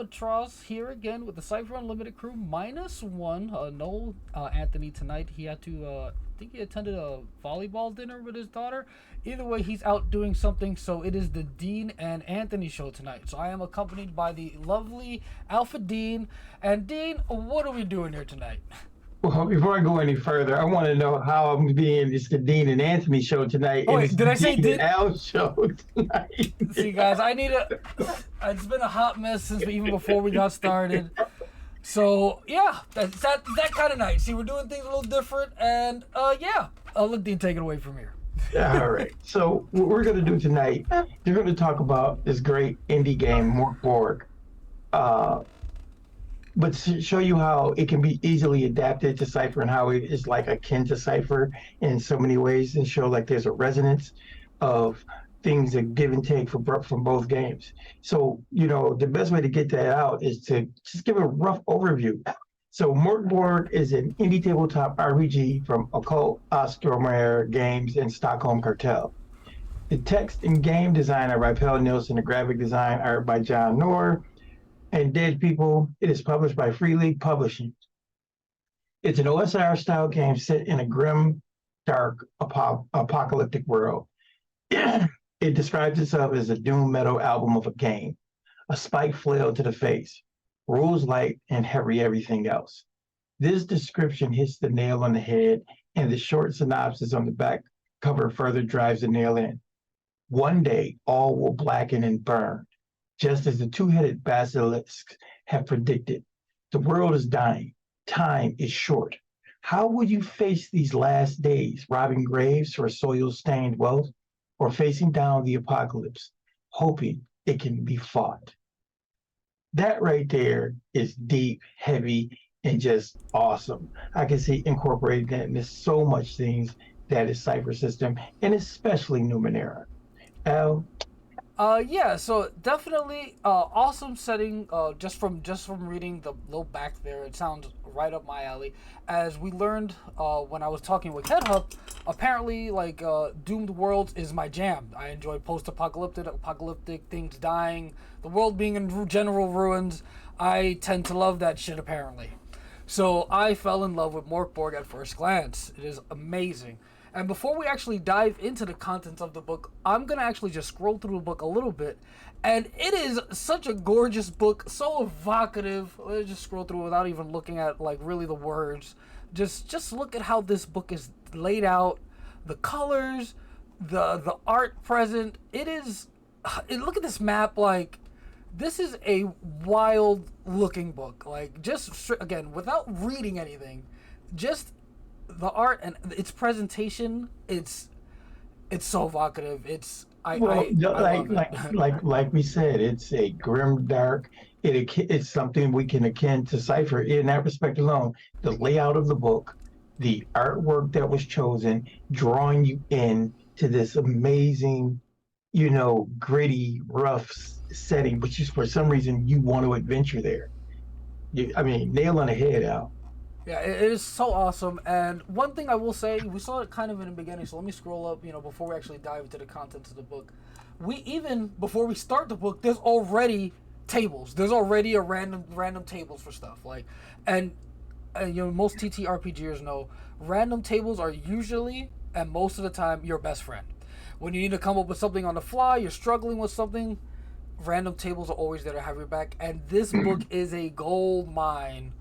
AncientAlbatross here again with the Cypher Unlimited crew -1. No Anthony tonight. He had to, I think he attended a volleyball dinner with his daughter. Either way, he's out doing something, so it is the Dean and Anthony show tonight. So I am accompanied by the lovely Alphadean. And Dean, what are we doing here tonight? Well, before I go any further, I want to know how I'm being. It's the Dean and Anthony show tonight. Oh, and wait, it's did I say Dean Dean? and Al show tonight. See, guys, I need a. It's been a hot mess since even before we got started. So yeah, that's that kind of night. See, we're doing things a little different, and yeah, I'll let Dean take it away from here. All right. So what we're going to do tonight, we're going to talk about this great indie game, Mörk Borg. But to show you how it can be easily adapted to Cypher and how it is like akin to Cypher in so many ways, and show like there's a resonance of things that give and take from both games. So, the best way to get that out is to just give a rough overview. So Mörk Borg is an indie tabletop RPG from Occult Ostermeyer Games and Stockholm Cartel. The text and game design are by Pelle Nielsen, the graphic design art by John Noor, and Dead People. It is published by Free League Publishing. It's an OSR-style game set in a grim, dark, apocalyptic world. It describes itself as a doom metal album of a game, a spike flail to the face, rules light and heavy everything else. This description hits the nail on the head, and the short synopsis on the back cover further drives the nail in. One day, all will blacken and burn, just as the two-headed basilisks have predicted. The world is dying. Time is short. How will you face these last days, robbing graves for soil-stained wealth, or facing down the apocalypse, hoping it can be fought? That right there is deep, heavy, and just awesome. I can see incorporating that into so much things that is Cypher System, and especially Numenera. Al? Yeah, so definitely awesome setting. Just from reading the little back there, it sounds right up my alley. As we learned when I was talking with KedHub, apparently doomed worlds is my jam. I enjoy apocalyptic things dying, the world being in general ruins. I tend to love that shit apparently. So I fell in love with Mörk Borg at first glance. It is amazing. And before we actually dive into the contents of the book, I'm going to actually just scroll through the book a little bit. And it is such a gorgeous book, so evocative. Let's just scroll through without even looking at really the words. Just look at how this book is laid out, the colors, the art present. Look at this map, this is a wild looking book. Again, without reading anything, just the art and its presentation, it's so evocative. I love it. Like we said, it's a grim dark. It's something we can akin to Cypher in that respect alone. The layout of the book, the artwork that was chosen, drawing you in to this amazing, gritty, rough setting, which is for some reason you want to adventure there. Nail on the head, Al. Yeah, it is so awesome. And one thing I will say, we saw it kind of in the beginning, so let me scroll up, before we actually dive into the contents of the book. Before we start the book, there's already tables. There's already a random tables for stuff. And most TTRPGers know, random tables are usually, and most of the time, your best friend. When you need to come up with something on the fly, you're struggling with something, random tables are always there to have your back. And this book is a gold mine.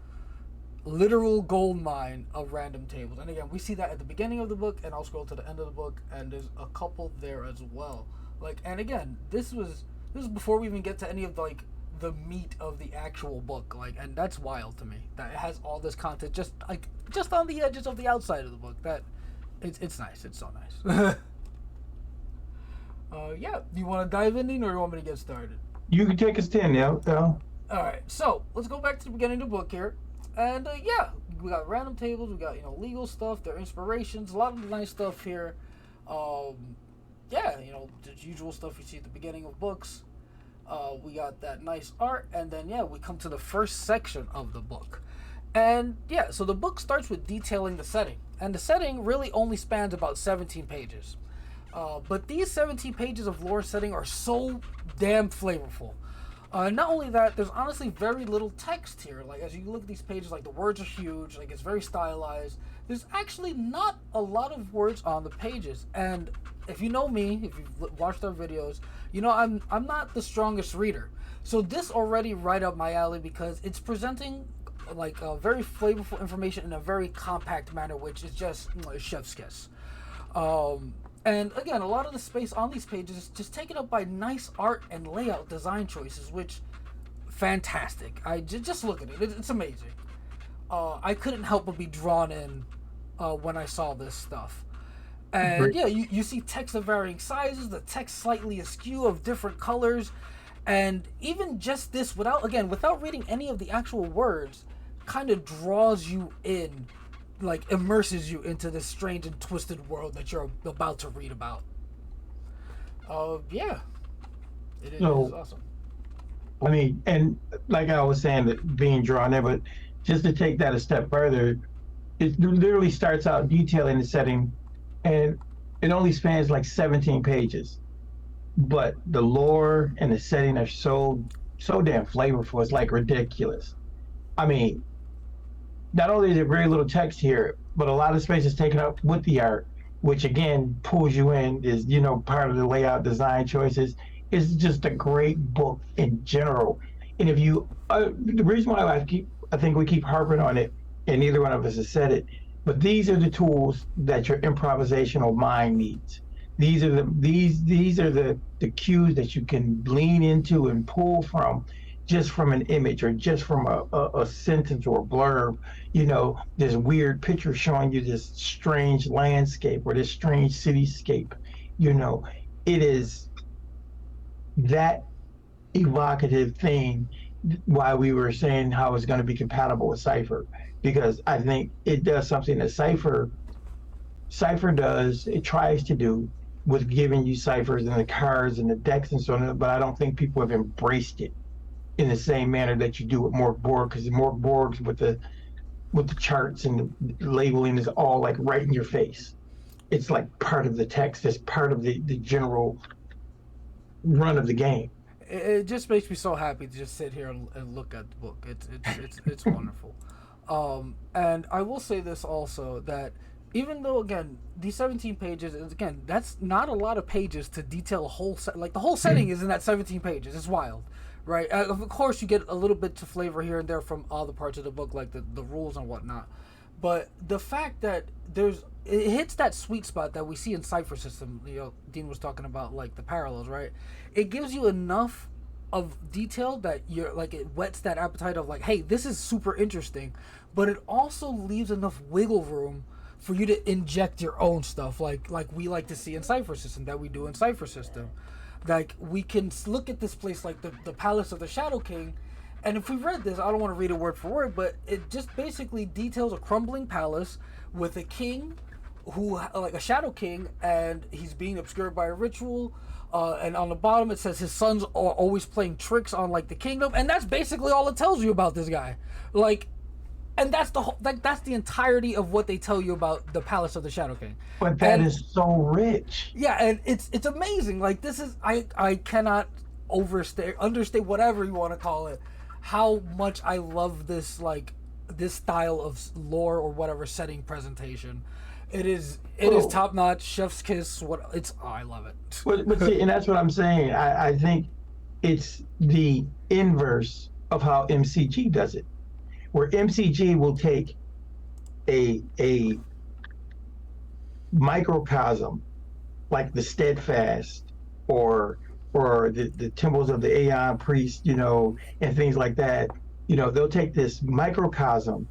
Literal gold mine of random tables. And again, we see that at the beginning of the book, and I'll scroll to the end of the book, and there's a couple there as well. And again, this was before we even get to any of the meat of the actual book. And that's wild to me that it has all this content just on the edges of the outside of the book. That it's nice. It's so nice. Yeah, do you want to dive in, or do you want me to get started? You can take us 10 now. All right, so let's go back to the beginning of the book here. And yeah, we got random tables, we got legal stuff, their inspirations, a lot of nice stuff here. Yeah, the usual stuff you see at the beginning of books. We got that nice art, and then yeah, we come to the first section of the book. And yeah, so the book starts with detailing the setting, and the setting really only spans about 17 pages. But these 17 pages of lore setting are so damn flavorful. Not only that, there's honestly very little text here. Like, as you look at these pages, like, the words are huge, like, it's very stylized. There's actually not a lot of words on the pages. And if you know me, if you've watched our videos, you know I'm not the strongest reader. So this already right up my alley because it's presenting, like, very flavorful information in a very compact manner, which is just a chef's kiss. And again, a lot of the space on these pages is just taken up by nice art and layout design choices, which fantastic. I just look at it; it's amazing. I couldn't help but be drawn in when I saw this stuff. And yeah, you see text of varying sizes, the text slightly askew of different colors, and even just this without reading any of the actual words, kind of draws you in, like immerses you into this strange and twisted world that you're about to read about. Yeah, it is awesome. I mean, and like I was saying, that being drawn in, but just to take that a step further, it literally starts out detailing the setting, and it only spans like 17 pages, but the lore and the setting are so damn flavorful. It's like ridiculous. I mean, not only is there very little text here, but a lot of space is taken up with the art, which again pulls you in, is, you know, part of the layout design choices. It's just a great book in general. And if you, the reason why I think we keep harping on it, and neither one of us has said it, but these are the tools that your improvisational mind needs. These are the cues that you can lean into and pull from, just from an image or just from a sentence or a blurb. You know, this weird picture showing you this strange landscape or this strange cityscape. You know, it is that evocative thing why we were saying how it's going to be compatible with Cypher, because I think it does something that Cypher does, it tries to do with giving you ciphers and the cards and the decks and so on, but I don't think people have embraced it in the same manner that you do with Mörk Borg, because Mörk Borg with the charts and the labeling is all like right in your face. It's like part of the text. It's part of the general run of the game. It just makes me so happy to just sit here and look at the book. It's wonderful. And I will say this also, that even though again these 17 pages, again that's not a lot of pages to detail a whole like the whole setting is in that 17 pages. It's wild, right? Of course you get a little bit to flavor here and there from other parts of the book, like the rules and whatnot. But the fact that it hits that sweet spot that we see in Cipher system. You know, Dean was talking about like the parallels, right? It gives you enough of detail that you're like, it whets that appetite of like, hey, this is super interesting, but it also leaves enough wiggle room for you to inject your own stuff, like we like to see in Cipher system, that we do in Cipher system. Like, we can look at this place like the Palace of the Shadow King, and if we read this, I don't want to read it word for word, but it just basically details a crumbling palace with a king who, like a shadow king, and he's being obscured by a ritual. And on the bottom it says his sons are always playing tricks on like the kingdom, and that's basically all it tells you about this guy. Like, and that's the whole, that's the entirety of what they tell you about the Palace of the Shadow King. But that is so rich. Yeah, and it's amazing. Like, this is, I cannot understate whatever you want to call it, how much I love this, like this style of lore or whatever setting presentation. It is top notch, chef's kiss. I love it. But see, and that's what I'm saying. I think it's the inverse of how MCG does it, where MCG will take a microcosm like the Steadfast or the temples of the Aeon priest, you know, and things like that. You know, they'll take this microcosm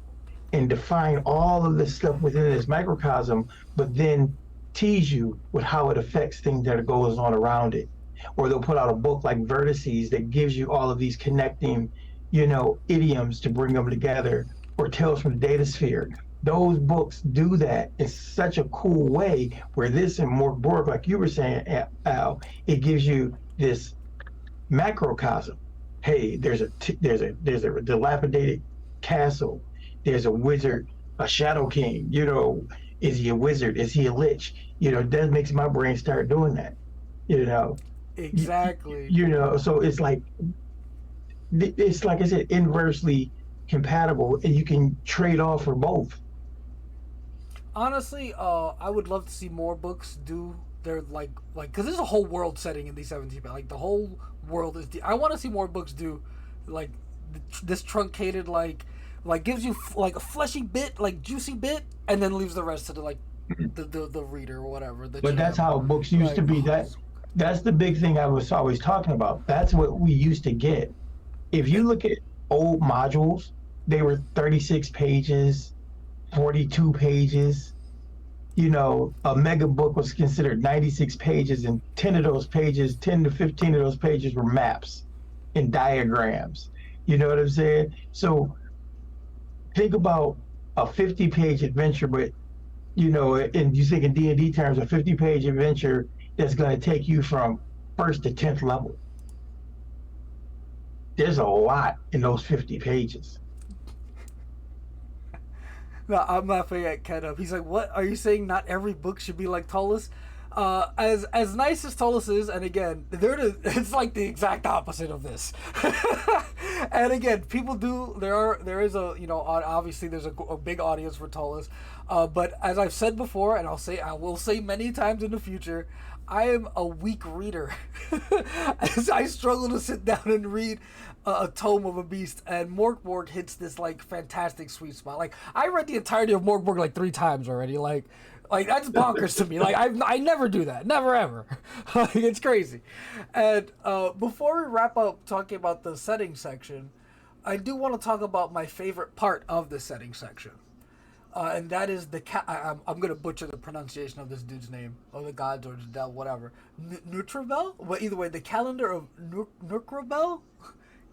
and define all of the stuff within this microcosm, but then tease you with how it affects things that goes on around it. Or they'll put out a book like Vertices that gives you all of these connecting, you know, idioms to bring them together, or Tales from the Data Sphere. Those books do that in such a cool way, where this and Mörk Borg, like you were saying, Al, it gives you this macrocosm. Hey, there's a dilapidated castle. There's a wizard, a shadow king. You know, is he a wizard? Is he a lich? You know, that makes my brain start doing that. You know, exactly. You know, so it's like it's like I said, inversely compatible, and you can trade off for both. Honestly, I would love to see more books do their because there's a whole world setting in these 17 like the whole world is. I want to see more books do like this truncated gives you like a fleshy bit, like juicy bit, and then leaves the rest to the the reader or whatever. The But that's GM. how books used to Like, be. oh, That's the big thing I was always talking about. That's what we used to get. If you look at old modules, they were 36 pages, 42 pages. You know, a mega book was considered 96 pages, and 10 of those pages, 10 to 15 of those pages were maps and diagrams. You know what I'm saying? So think about a 50-page adventure, but and you think in D&D terms, a 50-page adventure that's going to take you from first to 10th level. There's a lot in those 50 pages. no, I'm laughing at Ken. He's like, "What are you saying? Not every book should be like Tullus." As nice as Tullus is, and again, it's like the exact opposite of this. And again, people do. There is a obviously there's a big audience for Tullus, but as I've said before, and I will say many times in the future, I am a weak reader. I struggle to sit down and read a tome of a beast, and Mörk Borg hits this like fantastic sweet spot. Like I read the entirety of Mörk Borg like 3 times already. Like that's bonkers to me. Like I never do that, never ever. Like it's crazy. And before we wrap up talking about the setting section, I do want to talk about my favorite part of the setting section, and that is I'm gonna butcher the pronunciation of this dude's name, or the gods, or the devil, whatever. Nutrabel. Well, either way, the calendar of Nukrabel.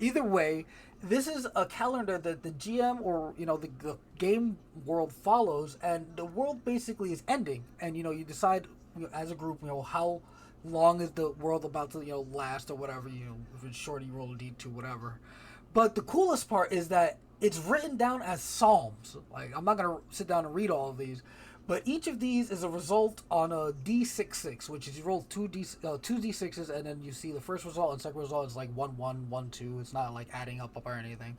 Either way, this is a calendar that the GM or the game world follows, and the world basically is ending, and you decide as a group how long is the world about to last or whatever. If it's short, you roll a d2, whatever. But the coolest part is that it's written down as psalms. Like I'm not gonna sit down and read all of these, but each of these is a result on a d6, which is you roll two d6s, and then you see the first result and second result is like 1 1 1 2. It's not like adding up or anything.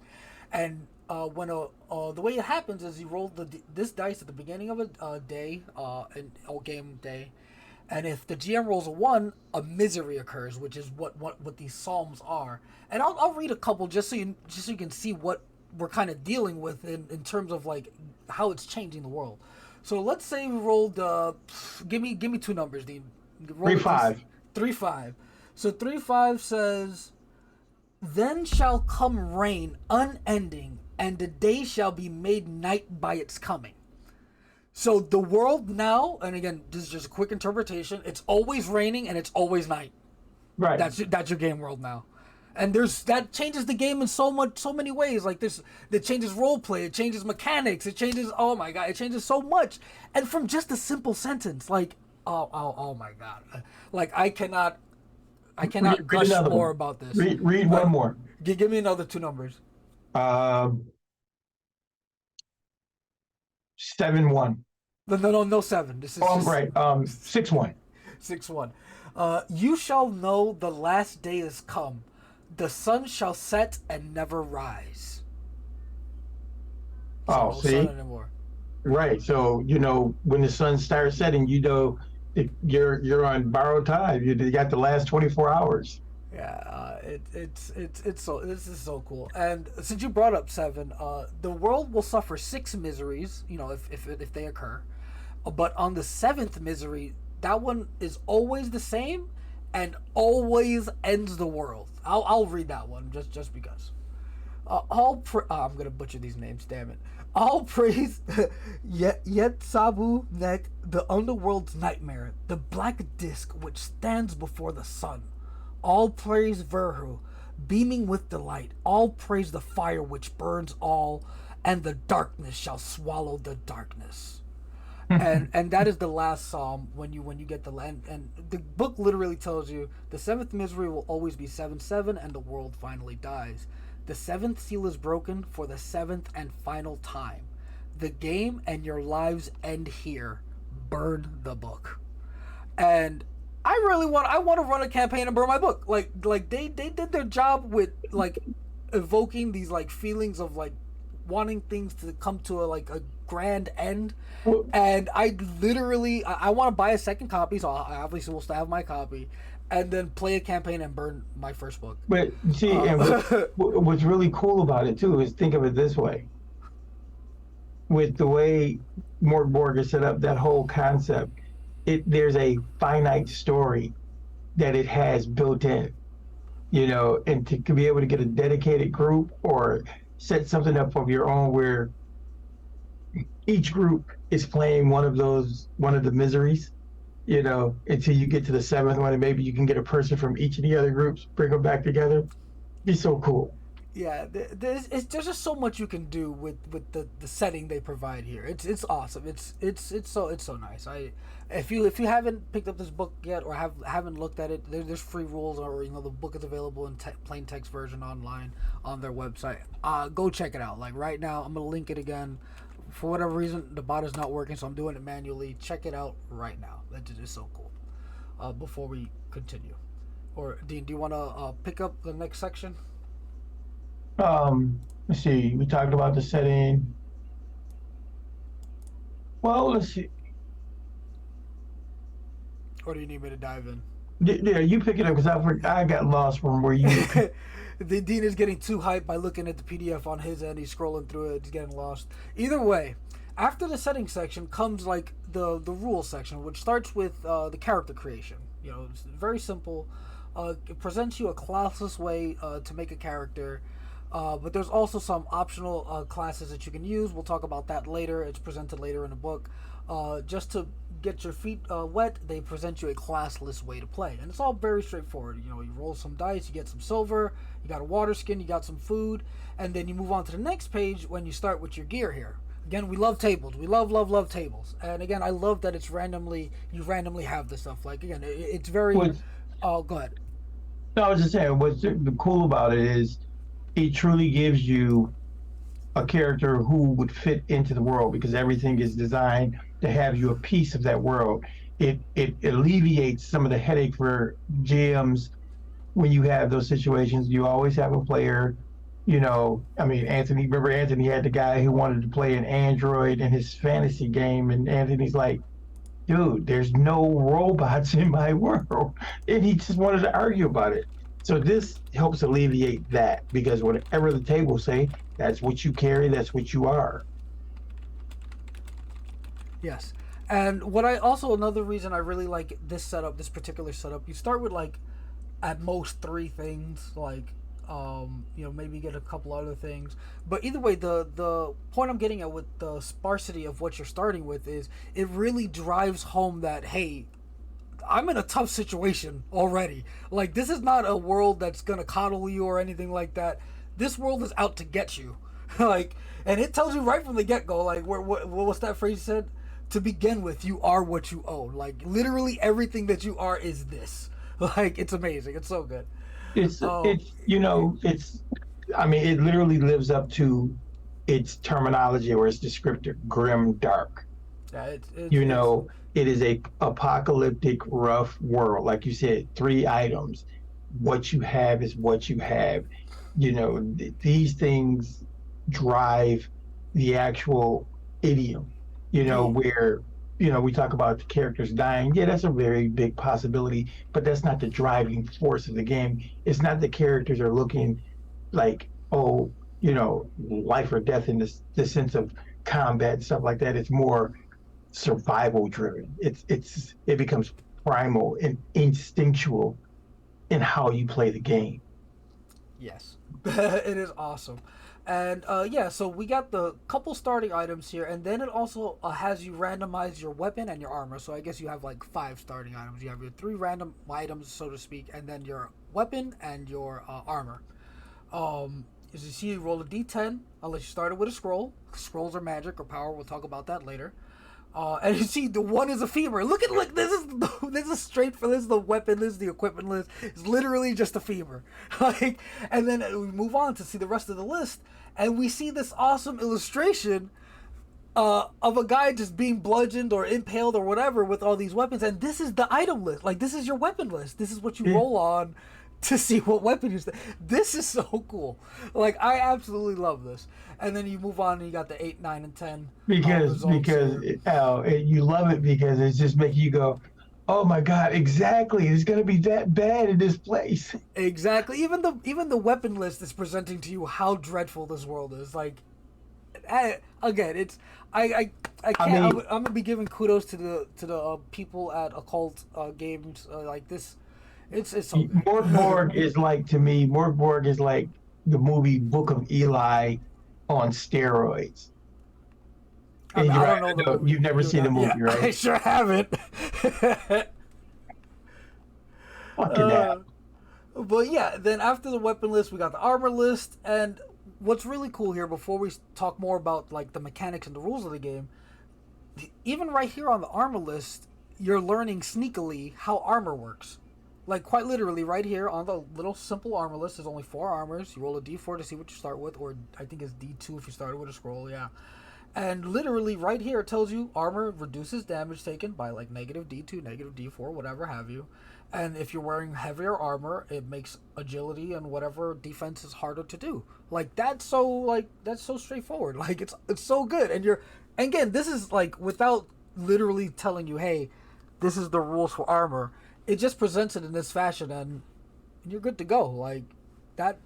And when the way it happens is you roll this dice at the beginning of a day, a game day, and if the GM rolls a 1, a misery occurs, which is what these psalms are. And I'll read a couple just so you can see what we're kind of dealing with in terms of like how it's changing the world. So let's say we rolled. Give me 2 numbers, Dean. 3-5. 3-5. So 3-5 says, "Then shall come rain unending, and the day shall be made night by its coming." So the world now, and again, this is just a quick interpretation. It's always raining and it's always night. Right. That's your game world now. And that changes the game in so many ways. Like this, it changes role play, it changes mechanics, it changes. Oh my god, it changes so much. And from just a simple sentence, like oh my god, like I cannot gush more about this. Read one more. Give me another 2 numbers. 7-1. No 7. This is right. 6-1. 6-1. You shall know the last day is come. The sun shall set and never rise. Oh, no see? sun anymore. Right. So, when the sun starts setting, you're on borrowed time. You got the last 24 hours. Yeah, this is so cool. And since you brought up 7, the world will suffer 6 miseries, if they occur. But on the 7th misery, that one is always the same and always ends the world. I'll read that one just because. I'm gonna butcher these names. Damn it! All praise Yet Sabu Nek, the underworld's nightmare, the black disk which stands before the sun. All praise Verhu, beaming with delight. All praise the fire which burns all, and the darkness shall swallow the darkness. And that is the last psalm when you get the land, and the book literally tells you the 7th misery will always be 7-7, and the world finally dies. The 7th seal is broken for the 7th and final time. The game and your lives end here. Burn the book. And I want to run a campaign and burn my book. Like they did their job with like evoking these like feelings of like wanting things to come to a grand end. Well, And I literally I want to buy a second copy, so I obviously will still have my copy, and then play a campaign and burn my first book. but see, and what's really cool about it too is think of it this way: with the way Mörk Borg is set up, that whole concept, there's a finite story that it has built in, and to be able to get a dedicated group or set something up of your own where each group is playing one of the miseries, until you get to the seventh one, and maybe you can get a person from each of the other groups, bring them back together. Be so cool. Yeah, there's just so much you can do with the setting they provide here. It's awesome. It's so nice. If you haven't picked up this book yet or haven't looked at it, there's free rules, or the book is available in plain text version online on their website. Go check it out. Like right now, I'm gonna link it again. For whatever reason, the bot is not working, so I'm doing it manually. Check it out right now. That is so cool. Before we continue, or Dean, do you want to pick up the next section? Let's see. We talked about the setting. Well, let's see. Or do you need me to dive in? Yeah, you pick it up because I got lost from where you. The Dean is getting too hyped by looking at the PDF on his end. He's scrolling through it. He's getting lost. Either way, after the settings section comes like the rules section, which starts with the character creation. It's very simple. It presents you a classless way to make a character. But there's also some optional classes that you can use. We'll talk about that later. It's presented later in the book. Just to get your feet wet, they present you a classless way to play. And it's all very straightforward. You roll some dice, you get some silver, you got a water skin, you got some food, and then you move on to the next page when you start with your gear here. Again, we love tables. We love tables. And again, I love that you randomly have this stuff. Like, again, it's very... Oh, go ahead. No, I was just saying, what's cool about it is it truly gives you a character who would fit into the world, because everything is designed to have you a piece of that world. It alleviates some of the headache for GMs when you have those situations. You always have a player, Anthony, remember Anthony had the guy who wanted to play an android in his fantasy game, and Anthony's like, dude, there's no robots in my world. And he just wanted to argue about it. So this helps alleviate that, because whatever the tables say, that's what you carry, that's what you are. Yes. And another reason I really like this particular setup, you start with like at most 3 things, like maybe get a couple other things. But either way, the point I'm getting at with the sparsity of what you're starting with is it really drives home that, hey, I'm in a tough situation already. Like, this is not a world that's gonna coddle you or anything like that. This world is out to get you. And it tells you right from the get-go, like, what's that phrase you said? To begin with, you are what you own. Like, literally everything that you are is this. Like, it's amazing. It's so good. It literally lives up to its terminology or its descriptor, grim dark. Yeah, it is a apocalyptic, rough world. Like you said, 3 items. What you have is what you have. These things drive the actual idiom, where, we talk about the characters dying. Yeah, that's a very big possibility, but that's not the driving force of the game. It's not the characters are looking like, life or death in the sense of combat and stuff like that. It's more survival driven. It becomes primal and instinctual in how you play the game. Yes. It is awesome. And so we got the couple starting items here, and then it also has you randomize your weapon and your armor. So I guess you have like 5 starting items. You have your 3 random items, so to speak, and then your weapon and your armor. As you see, you roll a d10 unless you started with a scroll. Scrolls are magic or power. We'll talk about that later. And you see, the one is a femur. Look, this is straight for this is the weapon list, the equipment list. It's literally just a femur. And then we move on to see the rest of the list, and we see this awesome illustration of a guy just being bludgeoned or impaled or whatever with all these weapons. And this is the item list. Like, this is your weapon list. This is what you roll on to see what weapon is. This is so cool. Like I absolutely love this. And then you move on and you got the 8, 9, and 10 results here. You love it because it's just making you go, oh my god, exactly, it's gonna be that bad in this place. Exactly. Even the weapon list is presenting to you how dreadful this world is. Like, again, it's I I can't. mean, I'm gonna be giving kudos to the people at Occult Games. Like this, it's so good. Mörk Borg is like to me, Mörk Borg is like the movie Book of Eli on steroids. I mean, And you're I right, don't know I the know movie. you've never seen the Yeah, movie, right? I sure haven't. Fucking uh, hell. but yeah, then after the weapon list, we got the armor list, and what's really cool here, before we talk more about like the mechanics and the rules of the game, even right here on the armor list, you're learning sneakily how armor works. Like quite literally, right here on the little simple armor list, there's only 4 armors. You roll a d4 to see what you start with, or I think it's d2 if you started with a scroll. Yeah, and literally right here it tells you armor reduces damage taken by like negative d2, negative d4, whatever have you. And if you're wearing heavier armor, it makes agility and whatever defense is harder to do. That's so straightforward. Like it's so good. And you're, and again, this is like without literally telling you, hey, this is the rules for armor. It just presents it in this fashion, and you're good to go. Like that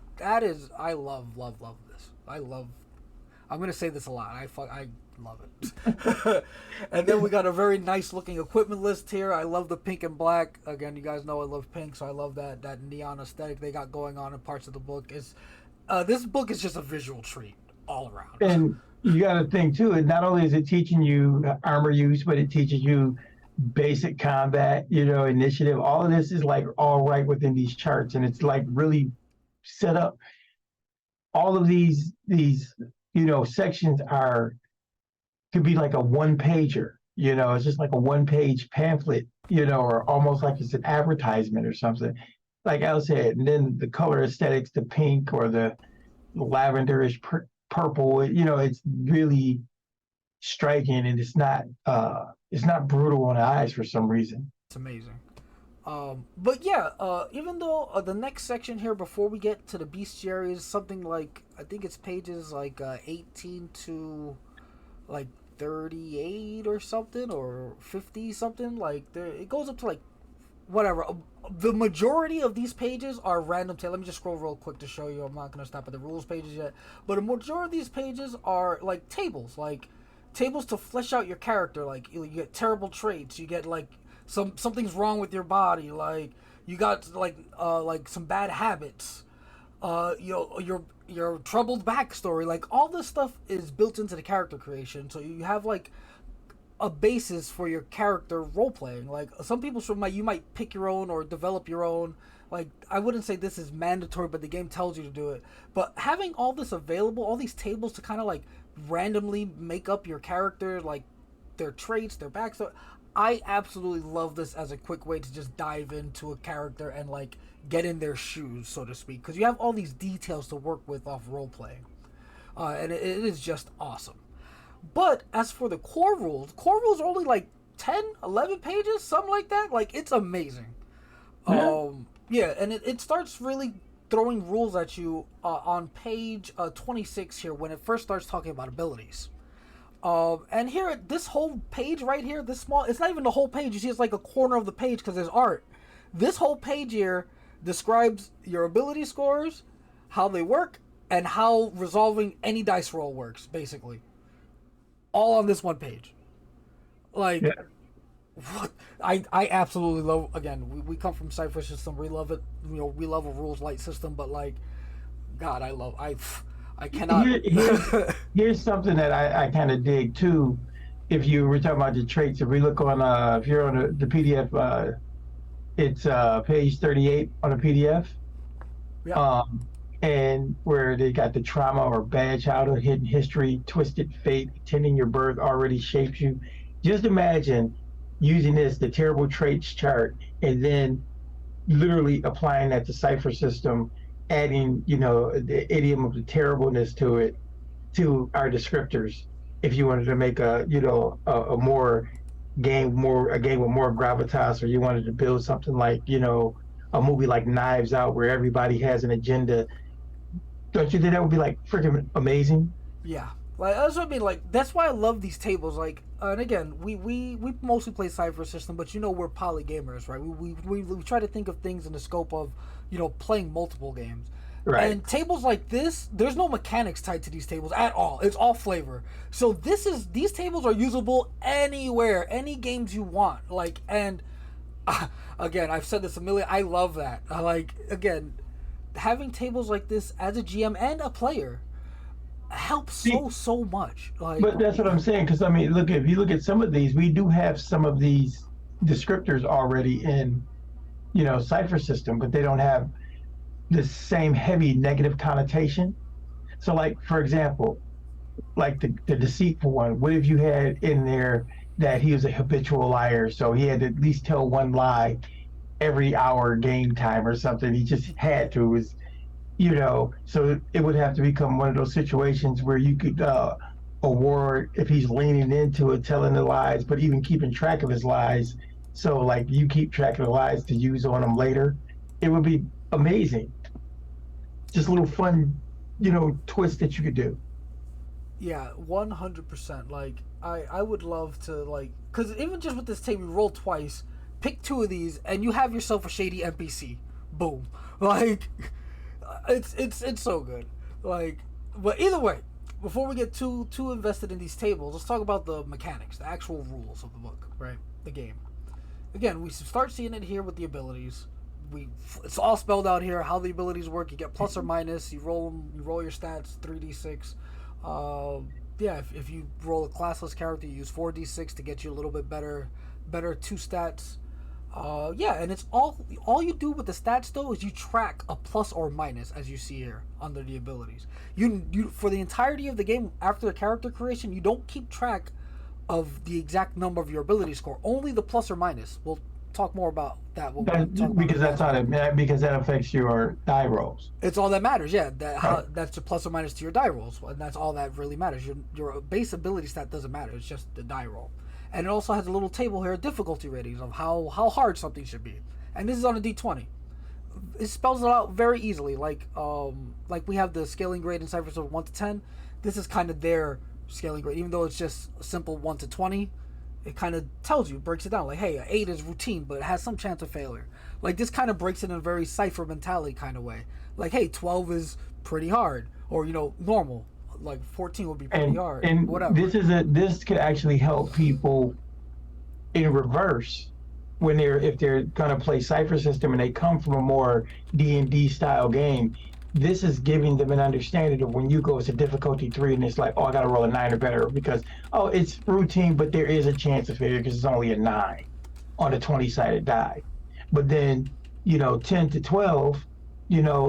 is, I love this. I'm gonna say this a lot. I love it. And then we got a very nice looking equipment list here. I love the pink and black. Again, you guys know I love pink, so I love that neon aesthetic they got going on in parts of the book. Is this book is just a visual treat all around. And you got to think too, and not only is it teaching you armor use, but it teaches you basic combat, initiative. All of this is like all right within these charts, and it's like really set up. All of these sections are could be like a one pager. It's just like a one-page pamphlet, or almost like it's an advertisement or something. Like Al said, and then the color aesthetics, the pink or the lavenderish purple, it's really striking, and it's not brutal on the eyes for some reason. It's amazing. But yeah, even though the next section here before we get to the bestiary is something like, I think it's pages like 18 to like 38 or something, or 50 something, like there it goes up to like whatever. The majority of these pages are random. Let me just scroll real quick to show you. I'm not gonna stop at the rules pages yet, but a majority of these pages are like tables to flesh out your character. Like you get terrible traits, you get like something's wrong with your body, like you got like some bad habits, your troubled backstory. Like all this stuff is built into the character creation, so you have like a basis for your character role playing. Like some people you might pick your own or develop your own. Like I wouldn't say this is mandatory, but the game tells you to do it. But having all this available, all these tables to kind of like randomly make up your character, like their traits, their backstory. I absolutely love this as a quick way to just dive into a character and like get in their shoes, so to speak, because you have all these details to work with off role playing, and it is just awesome. But as for the core rules are only like 10, 11 pages, something like that. Like it's amazing. Yeah. Yeah, and it starts really throwing rules at you on page 26 here when it first starts talking about abilities. And here, this whole page right here, this small, it's not even the whole page. You see, it's like a corner of the page because there's art. This whole page here describes your ability scores, how they work, and how resolving any dice roll works, basically. All on this one page. Like, Yeah. what? I absolutely love, again, we come from Cypher system. We love it. We love a rules light system, but like, God, I cannot. Here's something that I kind of dig too. If you were talking about the traits, if we look on, if you're on the PDF, it's page 38 on the PDF. Yeah. And where they got the trauma or bad childhood, hidden history, twisted fate, attending your birth already shapes you. Just imagine using the terrible traits chart, and then literally applying that to Cypher system, adding, the idiom of the terribleness to it, to our descriptors. If you wanted to make a more a game with more gravitas, or you wanted to build something like, a movie like Knives Out where everybody has an agenda. Don't you think that would be like freaking amazing? Yeah, like that's what I mean. Like that's why I love these tables. Like, and again, we mostly play Cypher system, but we're poly gamers, right? We try to think of things in the scope of playing multiple games. Right. And tables like this, there's no mechanics tied to these tables at all. It's all flavor. So these tables are usable anywhere, any games you want. Like, and again, I've said this a million. I love that. I like, again, having tables like this as a GM and a player helps so much. Like, But that's what I'm saying. Because I mean, look, if you look at some of these, we do have some of these descriptors already in, Cipher system, but they don't have the same heavy negative connotation. So, like for example, like the deceitful one. What if you had in there that he was a habitual liar, so he had to at least tell one lie every hour game time or something? He just had to. It was so it would have to become one of those situations where you could award if he's leaning into it, telling the lies, but even keeping track of his lies. So like you keep track of the lies to use on him later. It would be amazing. Just a little fun, twist that you could do. yeah, 100%. Like, I would love to, like, because even just with this table, you roll twice, pick two of these, and you have yourself a shady NPC. Boom. Like, it's so good. Like, but either way, before we get too invested in these tables, let's talk about the mechanics, the actual rules of the book, right? The game. Again, we start seeing it here with the abilities. It's all spelled out here how the abilities work. You get plus or minus. You roll your stats 3d6. Yeah, if you roll a classless character, you use 4d6 to get you a little bit better two stats. Yeah, and it's all you do with the stats though is you track a plus or minus as you see here under the abilities. You for the entirety of the game after the character creation, you don't keep track of the exact number of your ability score. Only the plus or minus. We'll talk more about that. Because that's how because that affects your die rolls. It's all that matters. Yeah, Right. that's the plus or minus to your die rolls, and that's all that really matters. Your base ability stat doesn't matter. It's just the die roll. And it also has a little table here, difficulty ratings of how hard something should be. And this is on a D20. It spells it out very easily. Like we have the scaling grade in Ciphers of 1 to 10. This is kind of their scaling grade, even though it's just a simple 1 to 20. It kind of tells you, breaks it down. Like, hey, an 8 is routine, but it has some chance of failure. Like, this kind of breaks it in a very Cypher mentality kind of way. Like, hey, 12 is pretty hard, or normal. Like 14 would be pretty hard. And whatever. This could actually help people in reverse when if they're gonna play Cypher system and they come from a more D&D style game. This is giving them an understanding of when you go to difficulty 3 and it's like, oh, I gotta roll a 9 or better because it's routine, but there is a chance of failure because it's only a 9 on a 20-sided die. But then 10 to 12.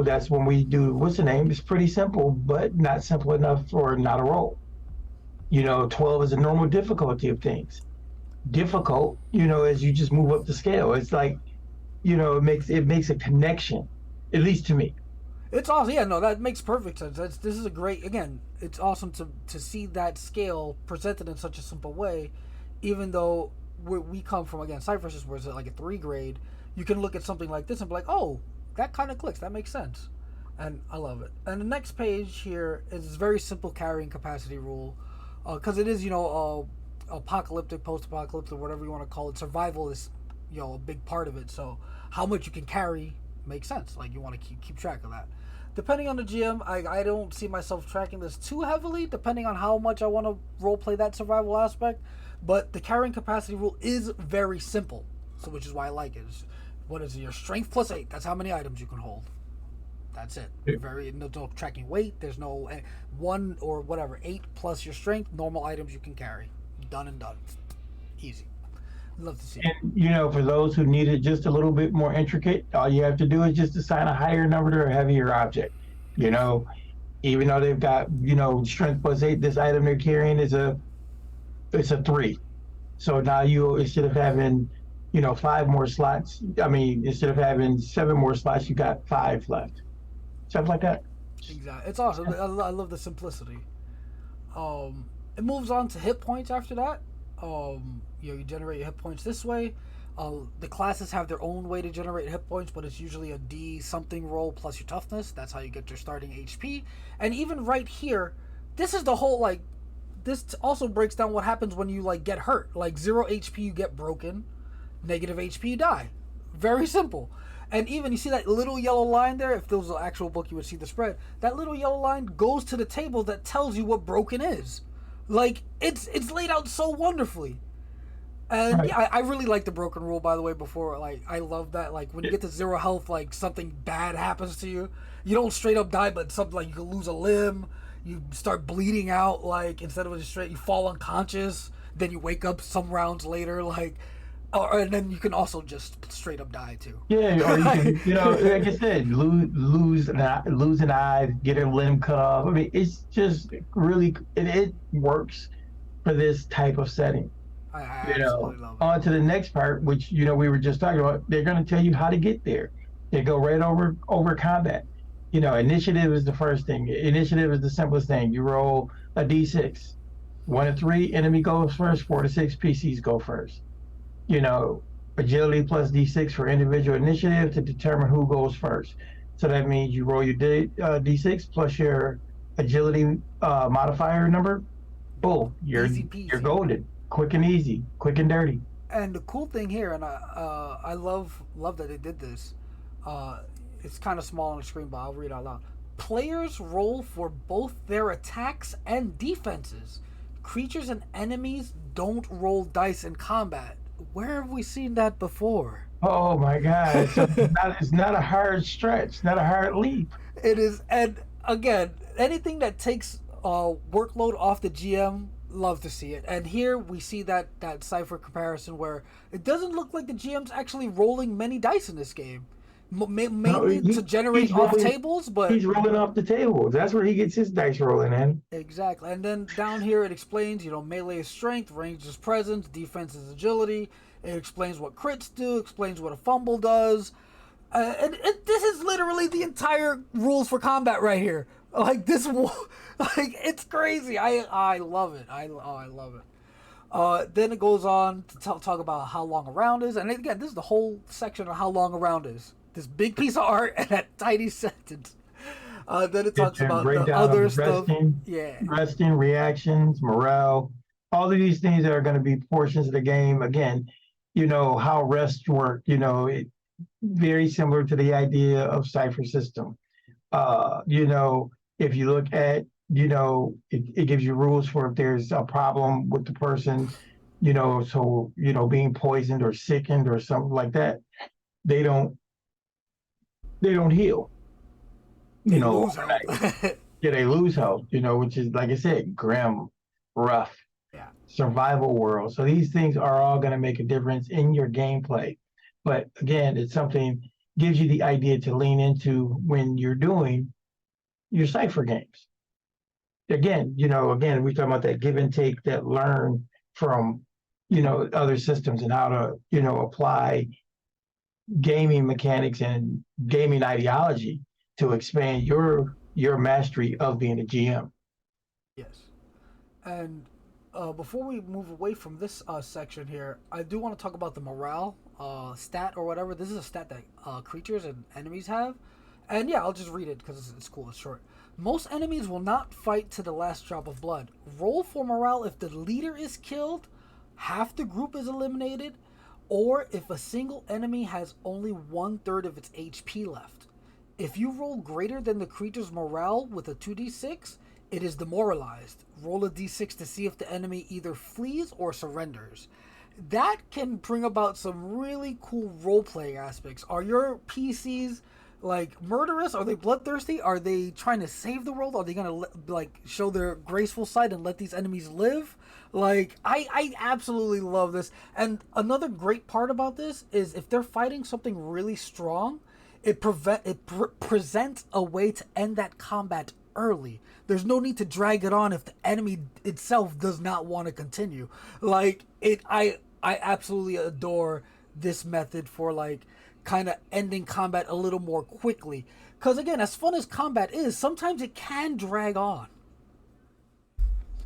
That's when we do, what's the name? It's pretty simple, but not simple enough for not a roll. 12 is a normal difficulty of things. Difficult, as you just move up the scale. It's like, it makes a connection, at least to me. It's awesome. Yeah, no, that makes perfect sense. This is a great, again, it's awesome to see that scale presented in such a simple way, even though we come from, again, Cyphers is where it's like a 3 grade. You can look at something like this and be like, oh, that kind of clicks. That makes sense. And I love it. And the next page here is a very simple carrying capacity rule. Because it is, apocalyptic, post-apocalyptic, whatever you want to call it. Survival is, a big part of it. So how much you can carry makes sense. Like, you want to keep track of that. Depending on the GM, I don't see myself tracking this too heavily, depending on how much I want to roleplay that survival aspect. But the carrying capacity rule is very simple. So which is why I like it. What is it? Your strength plus 8. That's how many items you can hold. That's it. No tracking weight. There's no 1 or whatever. 8 plus your strength. Normal items you can carry. Done and done. Easy. Love to see it. And for those who need it just a little bit more intricate, all you have to do is just assign a higher number to a heavier object. Even though they've got strength plus 8, this item they're carrying is a 3. So now instead of having 5 more slots. Instead of having 7 more slots, you got 5 left. Stuff like that. Exactly. It's awesome. I love the simplicity. It moves on to hit points after that. You generate your hit points this way. The classes have their own way to generate hit points, but it's usually a D something roll plus your toughness. That's how you get your starting HP. And even right here, this is the whole like. This also breaks down what happens when you like get hurt. Like 0 HP, you get broken. Negative HP, you die. Very simple. And even you see that little yellow line there. If there was an actual book, you would see the spread. That little yellow line goes to the table that tells you what broken is. Like it's laid out so wonderfully. And Right. yeah, I really like the broken rule, by the way. Before, like, I love that. Like, when you get to 0 health, like, something bad happens to you. You don't straight up die, but something like you can lose a limb. You start bleeding out, like, instead of just straight, you fall unconscious. Then you wake up some rounds later, like, and then you can also just straight up die, too. Yeah, or you can, like I said, lose an eye, get a limb cut off. I mean, it's just really, it works for this type of setting. I absolutely love it. On to the next part, which we were just talking about. They're going to tell you how to get there. They go right over combat. Initiative is the first thing. Initiative is the simplest thing. You roll a d6. 1 to 3, enemy goes first. 4 to 6, PCs go first. Agility plus d6 for individual initiative to determine who goes first. So that means you roll your d6 plus your agility modifier number. Boom, you're golden. Quick and easy, quick and dirty. And the cool thing here, and I love that they did this. It's kind of small on the screen, but I'll read it out loud. Players roll for both their attacks and defenses. Creatures and enemies don't roll dice in combat. Where have we seen that before? Oh my God! So it's not a hard stretch, not a hard leap. It is, and again, anything that takes workload off the GM, love to see it. And here we see that Cypher comparison where it doesn't look like the GM's actually rolling many dice in this game. Mainly to generate off tables, but he's rolling off the tables. That's where he gets his dice rolling in. Exactly. And then down here it explains, melee is strength, range is presence, defense is agility. It explains what crits do, explains what a fumble does. This is literally the entire rules for combat right here. Like this, like it's crazy. I love it. I love it. Then it goes on to talk about how long a round is, and again, this is the whole section of how long a round is. This big piece of art and that tiny sentence. Then it talks about the other stuff. Resting, reactions, morale, all of these things that are going to be portions of the game. Again, how rest work. It very similar to the idea of Cypher system. If you look at, it gives you rules for if there's a problem with the person, so being poisoned or sickened or something like that, they don't heal. Overnight. Yeah, they lose health, which is, like I said, grim, rough, survival world. So these things are all going to make a difference in your gameplay. But again, it's something gives you the idea to lean into when you're doing your Cypher games. Again, we're talking about that give and take, that learn from, other systems and how to, apply gaming mechanics and gaming ideology to expand your mastery of being a GM. Yes. And before we move away from this section here, I do want to talk about the morale stat or whatever. This is a stat that creatures and enemies have. And yeah, I'll just read it because it's cool, it's short. Most enemies will not fight to the last drop of blood. Roll for morale if the leader is killed, half the group is eliminated, or if a single enemy has only 1/3 of its HP left. If you roll greater than the creature's morale with a 2d6, it is demoralized. Roll a d6 to see if the enemy either flees or surrenders. That can bring about some really cool role-playing aspects. Are your PCs like murderous? Are they bloodthirsty? Are they trying to save the world? Are they gonna show their graceful side and let these enemies live? I absolutely love this. And another great part about this is if they're fighting something really strong, it presents a way to end that combat early. There's no need to drag it on if the enemy itself does not want to continue. I absolutely adore this method for kind of ending combat a little more quickly. Because again, as fun as combat is, sometimes it can drag on.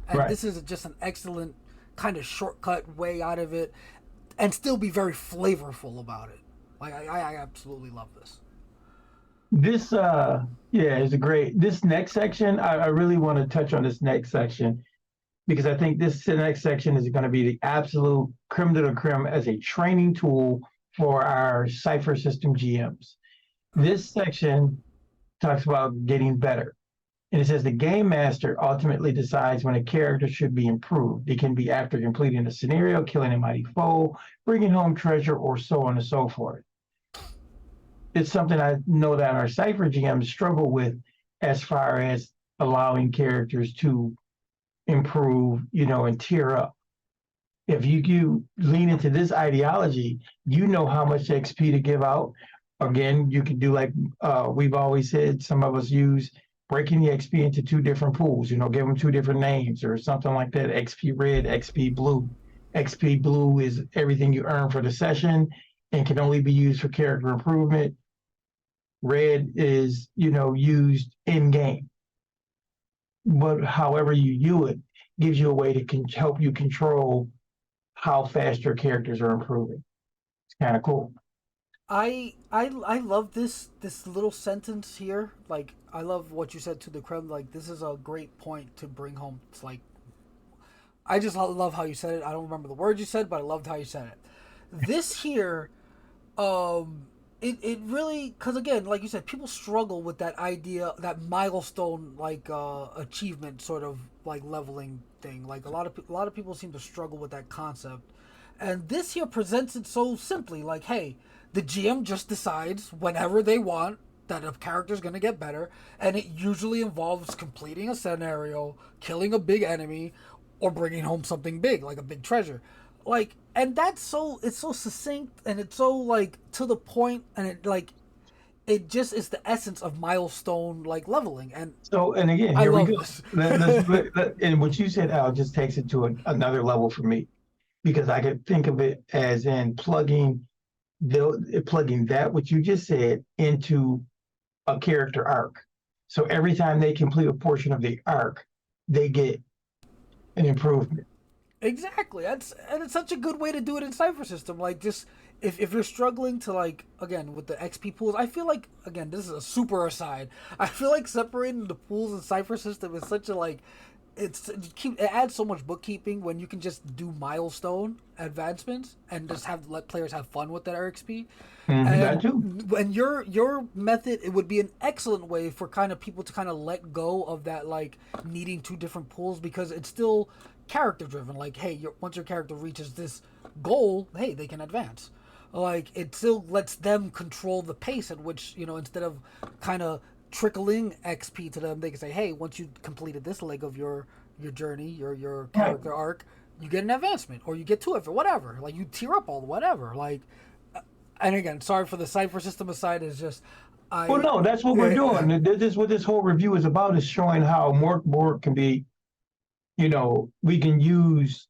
And This is just an excellent kind of shortcut way out of it. and still be very flavorful about it. Like I absolutely love this. This yeah, is a great this next section. I really want to touch on this next section because I think this next section is going to be the absolute creme de la creme as a training tool for our Cypher system GMs. This section talks about getting better. And it says the game master ultimately decides when a character should be improved. It can be after completing a scenario, killing a mighty foe, bringing home treasure, or so on and so forth. It's something I know that our Cypher GMs struggle with as far as allowing characters to improve, and tier up. If you lean into this ideology, you know how much XP to give out. Again, you can do like we've always said, some of us use breaking the XP into two different pools, give them two different names or something like that. XP red, XP blue. XP blue is everything you earn for the session and can only be used for character improvement. Red is, used in game. But however you use it gives you a way to help you control how fast your characters are improving. It's kind of cool. I love this little sentence here. Like I love what you said to the creme. Like this is a great point to bring home. It's like I just love how you said it. I don't remember the words you said, but I loved how you said it. This here, it really, because again, like you said, people struggle with that idea, that milestone like achievement sort of like leveling thing. Like a lot of people seem to struggle with that concept, and this here presents it so simply. Like, hey, the GM just decides whenever they want that a character's gonna get better, and it usually involves completing a scenario, killing a big enemy, or bringing home something big like a big treasure. Like, and it's so succinct and it's so like to the point, and it just is the essence of milestone like leveling. And So, and again, I here we love go. this. And what you said, Al, just takes it to another level for me because I could think of it as in plugging that what you just said into a character arc. So every time they complete a portion of the arc, they get an improvement. Exactly. And it's such a good way to do it in Cypher System. Like just if you're struggling to like again with the XP pools, I feel like again this is a super aside. I feel like separating the pools in Cypher System is such a like it adds so much bookkeeping when you can just do milestone advancements and just let players have fun with that XP. That too. And when your method, it would be an excellent way for kind of people to kind of let go of that like needing two different pools because it's still character driven. Like, hey, once your character reaches this goal, hey, they can advance. Like it still lets them control the pace at which instead of kind of trickling XP to them, they can say, hey, once you completed this leg of your journey, your character arc, you get an advancement or you get two of it, whatever. Like you tier up all whatever. Like, and again, sorry for the Cypher system aside. Is just Well, no, that's what we're doing. This is what this whole review is about: is showing how Mörk Borg can be. We can use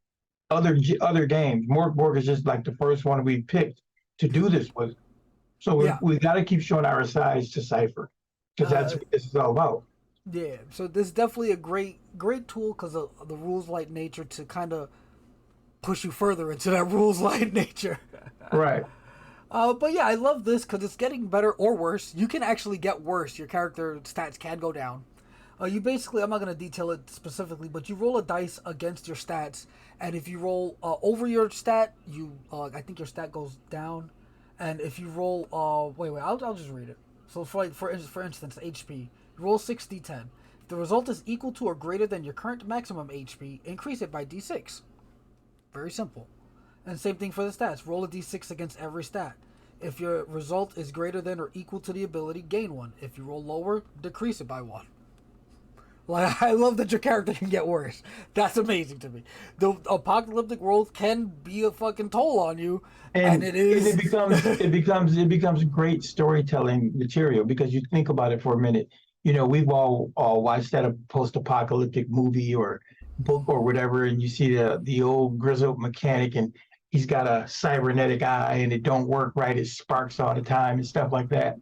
other games. Mörk Borg is just like the first one we picked to do this with. So we got to keep showing our size to Cypher because that's what this is all about. Yeah, so this is definitely a great tool because of the rules light nature to kind of push you further into that rules light nature. Right. But yeah, I love this because it's getting better or worse. You can actually get worse. Your character stats can go down. You basically, I'm not going to detail it specifically, but you roll a dice against your stats, and if you roll over your stat, I think your stat goes down, and if you roll, I'll just read it. So for instance, HP, you roll 6d10. If the result is equal to or greater than your current maximum HP, increase it by d6. Very simple. And same thing for the stats. Roll a d6 against every stat. If your result is greater than or equal to the ability, gain one. If you roll lower, decrease it by one. Like, I love that your character can get worse. That's amazing to me. The apocalyptic world can be a fucking toll on you, and it is. It becomes great storytelling material because you think about it for a minute. We've all watched that a post-apocalyptic movie or book or whatever, and you see the old grizzled mechanic, and he's got a cybernetic eye, and it don't work right. It sparks all the time and stuff like that.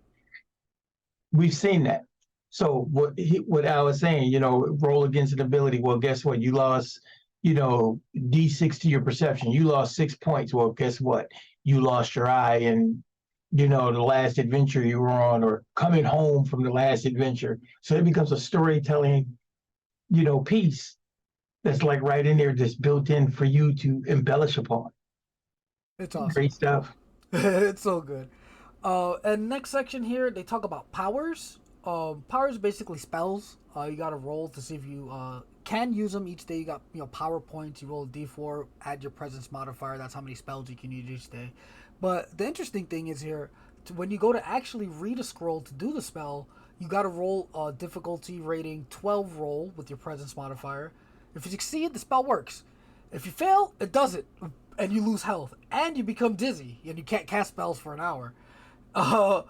We've seen that. So what Al was saying, roll against an ability. Well, guess what? You lost D6 to your perception. You lost 6 points. Well, guess what? You lost your eye and the last adventure you were on, or coming home from the last adventure. So it becomes a storytelling, piece that's like right in there, just built in for you to embellish upon. It's awesome. Great stuff. It's so good. And next section here, they talk about powers. Powers basically spells. You got to roll to see if you can use them each day. You got power points. You roll a d4, add your presence modifier. That's how many spells you can use each day. But the interesting thing is here, when you go to actually read a scroll to do the spell, you got to roll a difficulty rating 12 roll with your presence modifier. If you succeed, the spell works. If you fail, it doesn't, and you lose health, and you become dizzy, and you can't cast spells for an hour. Uh,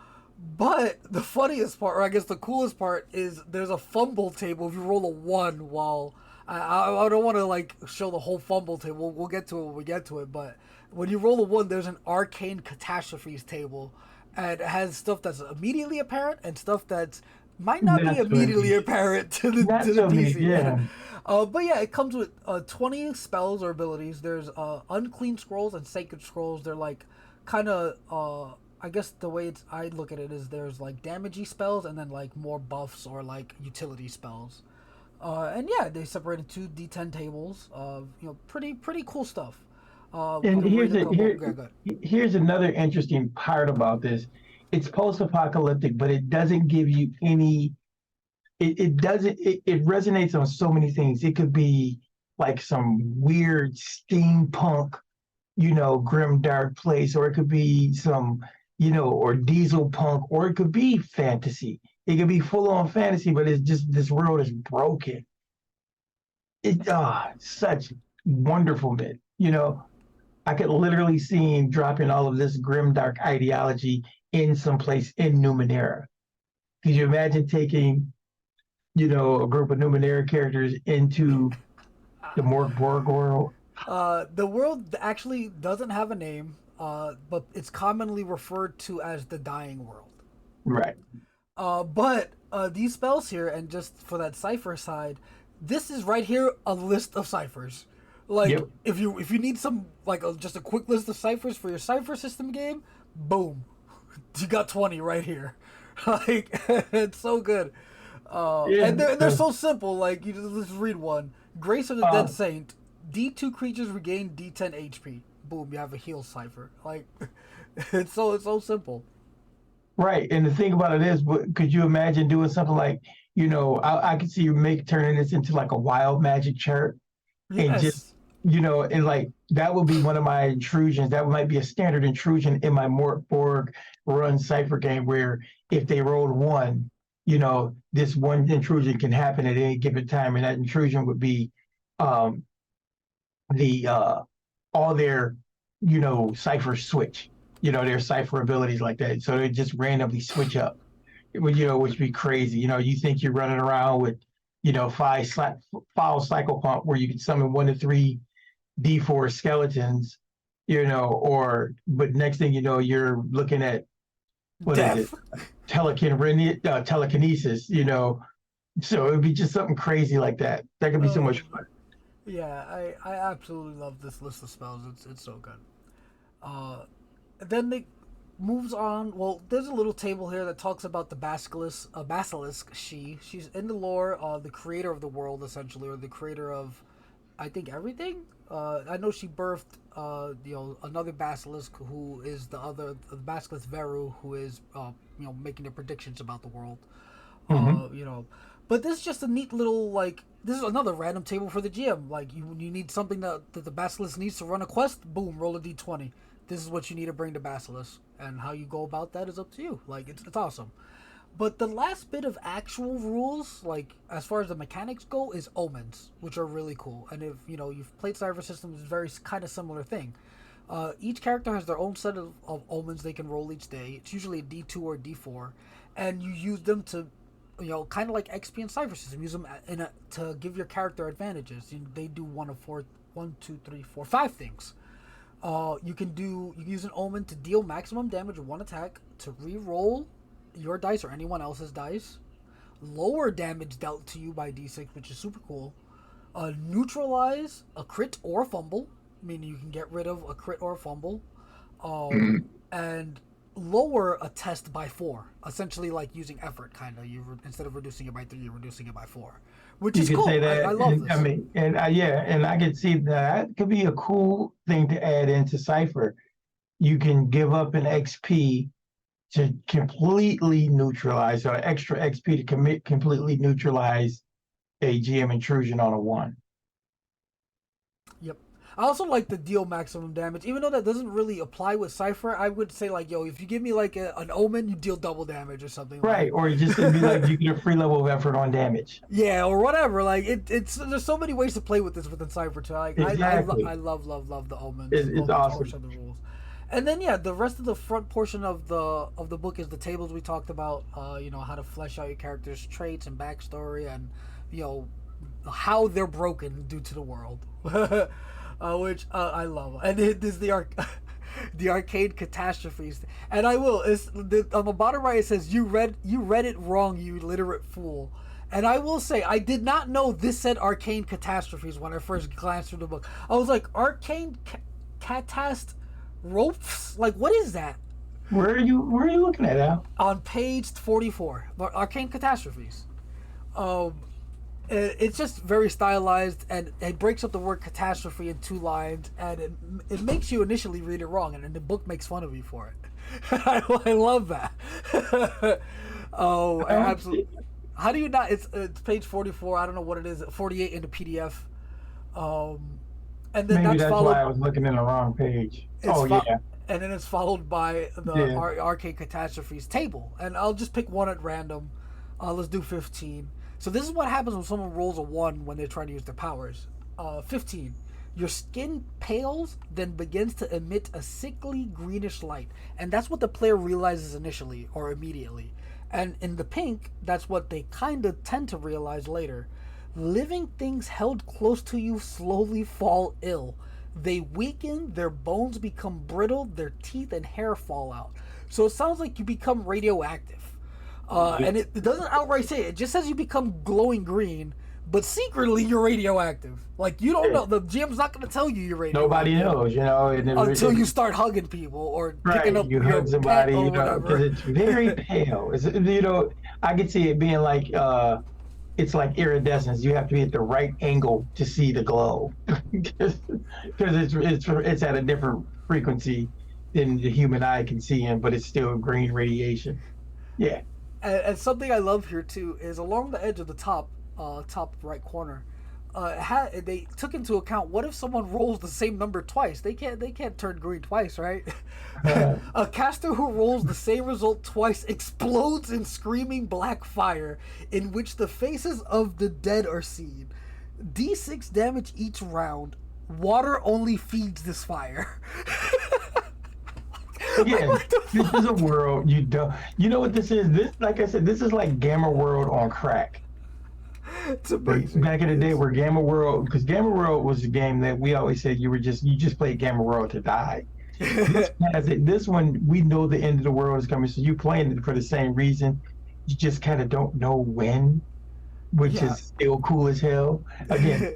but the funniest part, or I guess the coolest part, is there's a fumble table if you roll a 1 while... I don't want to like show the whole fumble table. We'll get to it when we get to it, but when you roll a 1, there's an arcane catastrophes table, and it has stuff that's immediately apparent and stuff that's might not be immediately apparent to the PC. Yeah. But yeah, it comes with 20 spells or abilities. There's unclean scrolls and sacred scrolls. They're like kind of I guess the way I look at it is there's like damagey spells and then like more buffs or like utility spells. And yeah, they separated 2 D10 tables of pretty cool stuff. And here's another interesting part about this. It's post-apocalyptic, but it doesn't give you any. It resonates on so many things. It could be like some weird steampunk, grim dark place, or it could be some, or diesel punk, or it could be fantasy. It could be full on fantasy, but it's just this world is broken. Such wonderful bit. I could literally see him dropping all of this grim dark ideology in some place in Numenera. Could you imagine taking, a group of Numenera characters into the Mörk Borg world? The world actually doesn't have a name, but it's commonly referred to as the Dying World. Right. But these spells here, and just for that cipher side, this is right here a list of ciphers. Like, yep. if you need some, like, just a quick list of ciphers for your cipher system game, boom. You got 20 right here. Like, it's so good. And they're so simple. Like, you just read one. Grace of the Dead Saint. D2 creatures regain D10 HP. Boom, you have a heal cipher. Like, it's so simple. Right. And the thing about it is, could you imagine doing something like, I could see you turning this into like a wild magic chart. Yes. And just, and like that would be one of my intrusions. That might be a standard intrusion in my Mörk Borg run cipher game, where if they rolled 1, this one intrusion can happen at any given time, and that intrusion would be all their ciphers switch, their cipher abilities like that. So they just randomly switch up, which would be crazy. You think you're running around with 5 foul cycle pump where you can summon 1 to 3 D4 skeletons, but next thing you know, you're looking at telekinesis, so it'd be just something crazy like that. That could be so much fun. Yeah, I absolutely love this list of spells. It's so good. Then they moves on. Well, there's a little table here that talks about the basilisk. She's in the lore, the creator of the world essentially, or the creator of, I think, everything. I know she birthed another basilisk who is the basilisk Veru, who is making the predictions about the world. Mm-hmm. But this is just a neat little, like, this is another random table for the GM. Like, you need something that the basilisk needs to run a quest. Boom, roll a d20. This is what you need to bring to basilisk, and how you go about that is up to you. Like, it's awesome. But the last bit of actual rules, like as far as the mechanics go, is omens, which are really cool. And if you've played Cypher Systems, it's very kind of similar thing. Each character has their own set of omens they can roll each day. It's usually a D2 or D4, and you use them to, kind of like XP and Cypher System. Use them to give your character advantages. They do 1 of 4, 1, 2, 3, 4, 5 things. You can use an omen to deal maximum damage with 1 attack, to re-roll your dice or anyone else's dice, lower damage dealt to you by D6, which is super cool. Neutralize a crit or a fumble, meaning you can get rid of a crit or a fumble, Mhm. and lower a test by 4. Essentially, like using effort, kind of. Instead of reducing it by 3, you're reducing it by 4, which You is could say cool. I that, love and I this. mean, and yeah, and I could see that could be a cool thing to add into Cipher. You can give up an XP to completely neutralize, or extra XP to completely neutralize a GM intrusion on a 1. Yep. I also like the deal maximum damage, even though that doesn't really apply with Cipher. I would say like, yo, if you give me like an Omen, you deal double damage or something Right, like. or just it'd be like you get a free level of effort on damage. Yeah, or whatever. Like it's there's so many ways to play with this within Cypher too. Like Exactly. I love the omens, It's omens awesome. portion of the rules, and then yeah, the rest of the front portion of the book is the tables we talked about. How to flesh out your character's traits and backstory, and you know how they're broken due to the world, which I love. And it is the arcade catastrophes. And I will. On the bottom right it says you read it wrong, you illiterate fool. And I will say I did not know this said arcane catastrophes when I first glanced through the book. I was like, arcane catast ropes? Like what is that? Where are you looking at, Al? On page 44, arcane catastrophes. Um, it's just very stylized, and it breaks up the word catastrophe in 2 lines, and it makes you initially read it wrong, and then the book makes fun of you for it. I love that. Oh, absolutely. How do you not? It's page 44. I don't know what it is. 48 in the PDF. Um, and then Maybe that's that's why followed. I was looking in the wrong page. It's Oh fo- yeah, and then it's followed by the yeah. arcade catastrophes table, and I'll just pick one at random. Let's do 15. So this is what happens when someone rolls a 1 when they're trying to use their powers. 15. Your skin pales, then begins to emit a sickly greenish light, and that's what the player realizes initially or immediately. And in the pink, that's what they kind of tend to realize later. Living things held close to you slowly fall ill. They weaken, their bones become brittle, their teeth and hair fall out. So it sounds like you become radioactive. And it doesn't outright say it. It just says you become glowing green, but secretly you're radioactive. Like you don't know. The GM's not going to tell you you're Nobody radioactive knows, and until you start hugging people or picking right, up you your hug pet somebody, or because whatever. it's very pale. I could see it being like it's like iridescence. You have to be at the right angle to see the glow, because it's at a different frequency than the human eye can see in, but it's still green radiation. Yeah. And something I love here too is along the edge of the top right corner. They took into account what if someone rolls the same number twice? They can't turn green twice, right? Uh, A caster who rolls the same result twice explodes in screaming black fire, in which the faces of the dead are seen. D6 damage each round. Water only feeds this fire. Like Again, what the this is a fuck? world you don't. You know what this is? This, like I said, this is like Gamma World on crack. It's Where amazing. back in the day, where Gamma World, because Gamma World was a game that we always said you just played Gamma World to die. This has it. This one, we know the end of the world is coming, so you playing it for the same reason. You just kind of don't know when, which Yeah. is still cool as hell. Again,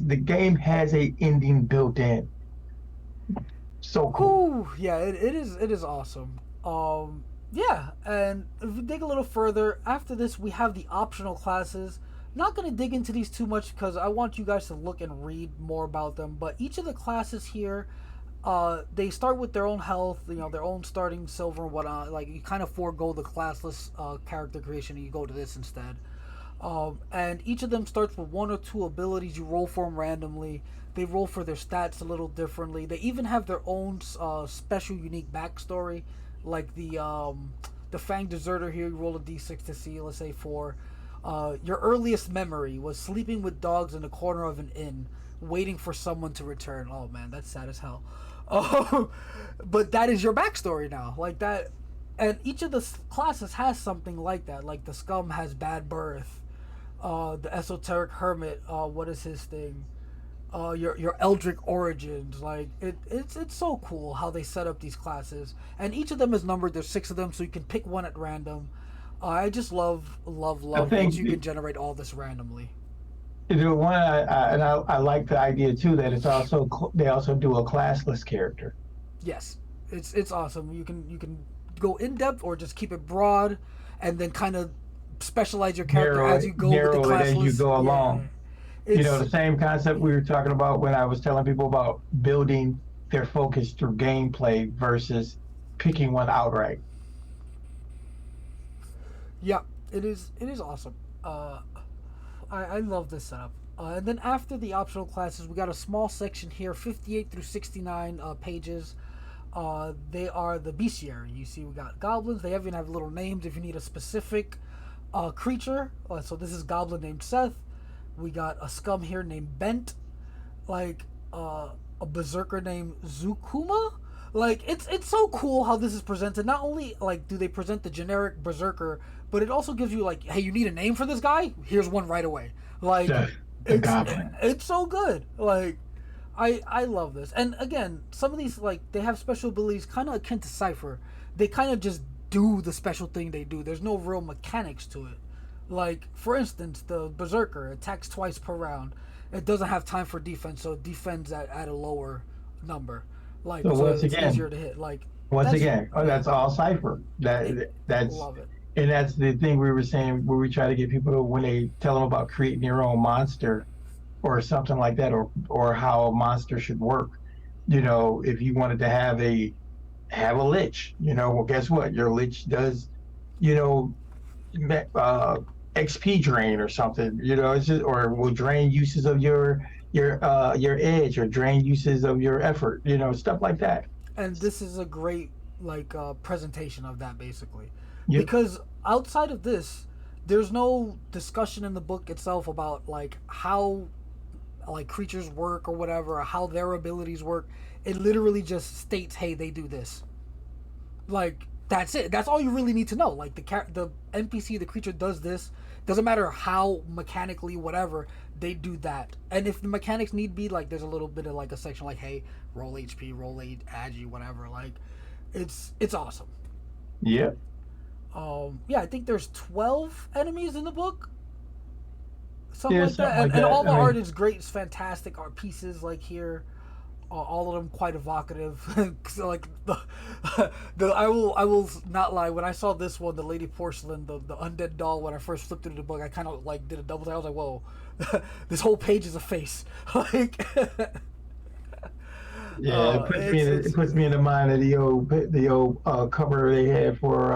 the game has a ending built in. So cool. Ooh, yeah, it is awesome. Yeah, and if we dig a little further, after this we have the optional classes. Not gonna dig into these too much because I want you guys to look and read more about them. But each of the classes here, they start with their own health, their own starting silver and whatnot. Like you kind of forego the classless character creation and you go to this instead. And each of them starts with 1 or 2 abilities. You roll for them randomly. They roll for their stats a little differently. They even have their own special, unique backstory. Like the Fang Deserter here, you roll a d6 to see, let's say 4. Your earliest memory was sleeping with dogs in the corner of an inn, waiting for someone to return. Oh man, that's sad as hell. Oh, but that is your backstory now. Like that, and each of the classes has something like that. Like the Scum has bad birth. The Esoteric Hermit, what is his thing? Your Eldritch origins. Like it's so cool how they set up these classes, and each of them is numbered. There's 6 of them, so you can pick one at random. I just love I once you think can generate all this randomly. One, I like the idea too that it's also they also do a classless character. Yes, it's awesome. You can go in depth or just keep it broad, and then kind of specialize your character as you go with the Narrow it as you classless. go Yeah, along. it's The same concept we were talking about when I was telling people about building their focus through gameplay versus picking one outright. yeah, it is awesome. Uh, I love this setup. And then after the optional classes, we got a small section here, 58 through 69 pages. They are the bestiary. You see, we got goblins. They even have little names if you need a specific creature. So this is goblin named Seth. We got a scum here named Bent, like a berserker named Zukuma. Like it's so cool how this is presented. Not only like do they present the generic berserker, but it also gives you like, hey, you need a name for this guy? Here's one right away. Like The it's goblin. it's so good. Like I love this. And again, some of these like they have special abilities kind of akin to Cypher. They kind of just do the special thing they do. There's no real mechanics to it. Like for instance, the berserker attacks twice per round. It doesn't have time for defense, so it defends at a lower number. Like So so once it's again, easier to hit. Like once that's again, oh, yeah, that's all cipher. That's love it. and that's the thing we were saying where we try to get people to when they tell them about creating your own monster or something like that, or how a monster should work. If you wanted to have a lich, well, guess what? Your lich does, you know, uh, XP drain or something. It's just, or will drain uses of your edge or drain uses of your effort. Stuff like that. And this is a great like presentation of that basically, Yep. because outside of this, there's no discussion in the book itself about like how like creatures work or whatever, or how their abilities work. It literally just states, hey, they do this. Like that's it. That's all you really need to know. Like the NPC, the creature does this. Doesn't matter how mechanically whatever they do that. And if the mechanics need be like, there's a little bit of like a section like, hey, roll HP, roll agi, whatever. Like, it's awesome. Yep. Yeah, I think there's 12 enemies in the book, something Yeah, like that. something And, like and that. all the I art mean, is great. It's fantastic art pieces like here. All of them quite evocative. So like I will not lie. When I saw this one, the Lady Porcelain, the undead doll, when I first flipped through the book, I kind of like did a double take. I was like, whoa, this whole page is a face. Like, yeah, it it's puts me in the mind of the old cover they had for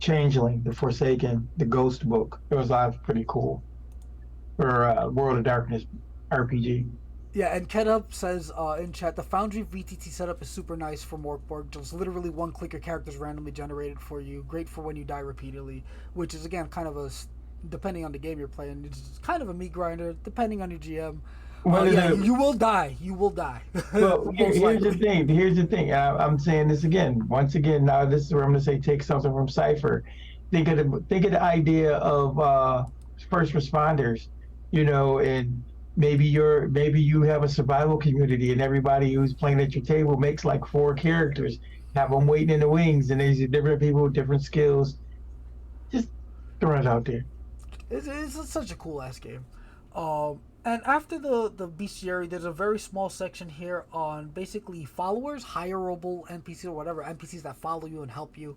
Changeling, the Forsaken, the Ghost book. It was pretty cool for World of Darkness RPG. Yeah, and Ketup says in chat, the Foundry VTT setup is super nice for Mörk Borg. Just literally one click, your character's randomly generated for you. Great for when you die repeatedly, which is again kind of depending on the game you're playing, it's kind of a meat grinder depending on your GM. What is Yeah, it? you will die. You will die. Well, Most here's the likely. thing. Here's the thing. I'm saying this again. Once again, now this is where I'm going to say take something from Cypher. Think of the idea of first responders. And maybe you have a survival community, and everybody who's playing at your table makes like four characters, have them waiting in the wings, and these are different people with different skills. Just throwing it out there. It's such a cool ass game. And after the bestiary, there's a very small section here on basically followers, hireable NPCs or whatever NPCs that follow you and help you.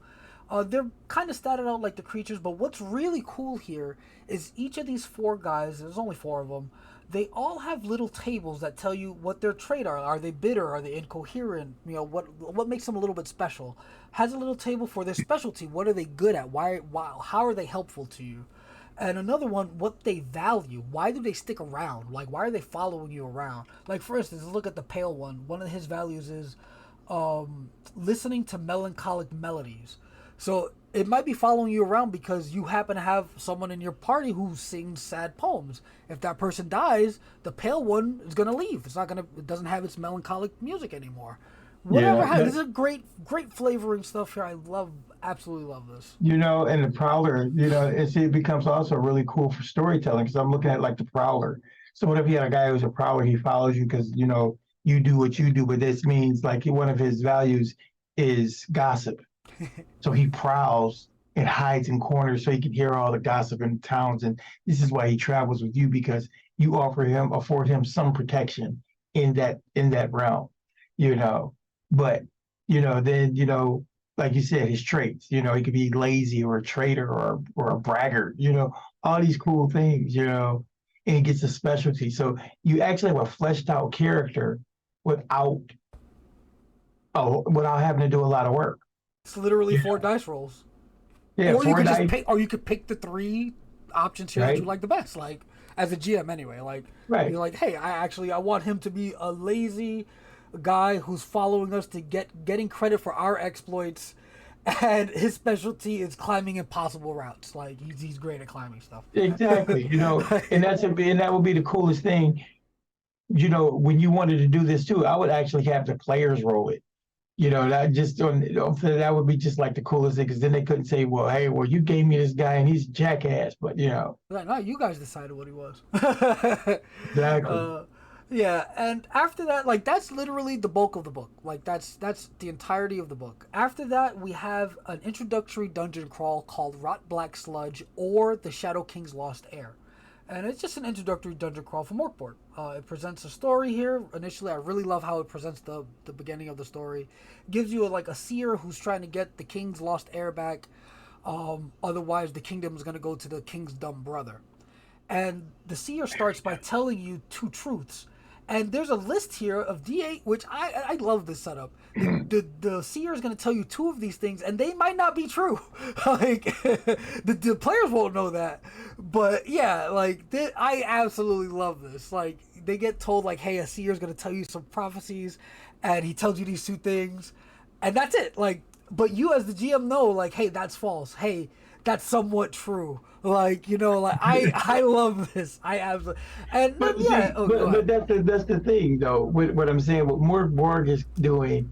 They're kind of statted out like the creatures, but what's really cool here is each of these four guys. There's only four of them. They all have little tables that tell you what their trait are. Are they bitter? Are they incoherent? What makes them a little bit special. Has a little table for their specialty. What are they good at? Why? How are they helpful to you? And another one, what they value. Why do they stick around? Like, why are they following you around? Like, for instance, look at the pale one. One of his values is listening to melancholic melodies. So it might be following you around because you happen to have someone in your party who sings sad poems. If that person dies, the pale one is gonna leave. It doesn't have its melancholic music anymore. Whatever. Yeah. This is a great flavoring stuff here. Absolutely love this. And the Prowler, it becomes also really cool for storytelling because I'm looking at like the Prowler. So what if you had a guy who's a Prowler, he follows you because, you do what you do, but this means like one of his values is gossip. So he prowls and hides in corners so he can hear all the gossip in the towns. And this is why he travels with you, because you afford him some protection in that realm, you know. But then like you said, his traits, he could be lazy or a traitor or a braggart, all these cool things, and he gets a specialty. So you actually have a fleshed out character without without having to do a lot of work. It's literally 4 dice rolls. Yeah, or you could dice, just pick, or you could pick the 3 options here that you like the best. Like as a GM, anyway. Like you're like, hey, I want him to be a lazy guy who's following us to getting credit for our exploits, and his specialty is climbing impossible routes. Like he's great at climbing stuff. Exactly, and that would be the coolest thing. When you wanted to do this too, I would actually have the players roll it. That would be just like the coolest thing, because then they couldn't say, well, hey, you gave me this guy and he's a jackass, but like, no, you guys decided what he was. Exactly. Yeah, and after that, like, that's literally the bulk of the book. Like, that's the entirety of the book. After that, we have an introductory dungeon crawl called Rot Black Sludge, or The Shadow King's Lost Heir. And it's just an introductory dungeon crawl for Mörk Borg. It presents a story here. Initially, I really love how it presents the beginning of the story. It gives you a seer who's trying to get the king's lost heir back. Otherwise, the kingdom is going to go to the king's dumb brother. And the seer starts by telling you 2 truths. And there's a list here of D8, which I love this setup. The seer is going to tell you 2 of these things, and they might not be true. Like, the players won't know that. But yeah, I absolutely love this. Like, they get told, like, hey, a seer is going to tell you some prophecies, and he tells you these 2 things, and that's it. Like, but you as the GM know, like, hey, that's false. Hey, that's somewhat true. Like, I love this. I absolutely. And but that's the thing, though. What I'm saying, what Mörk Borg is doing,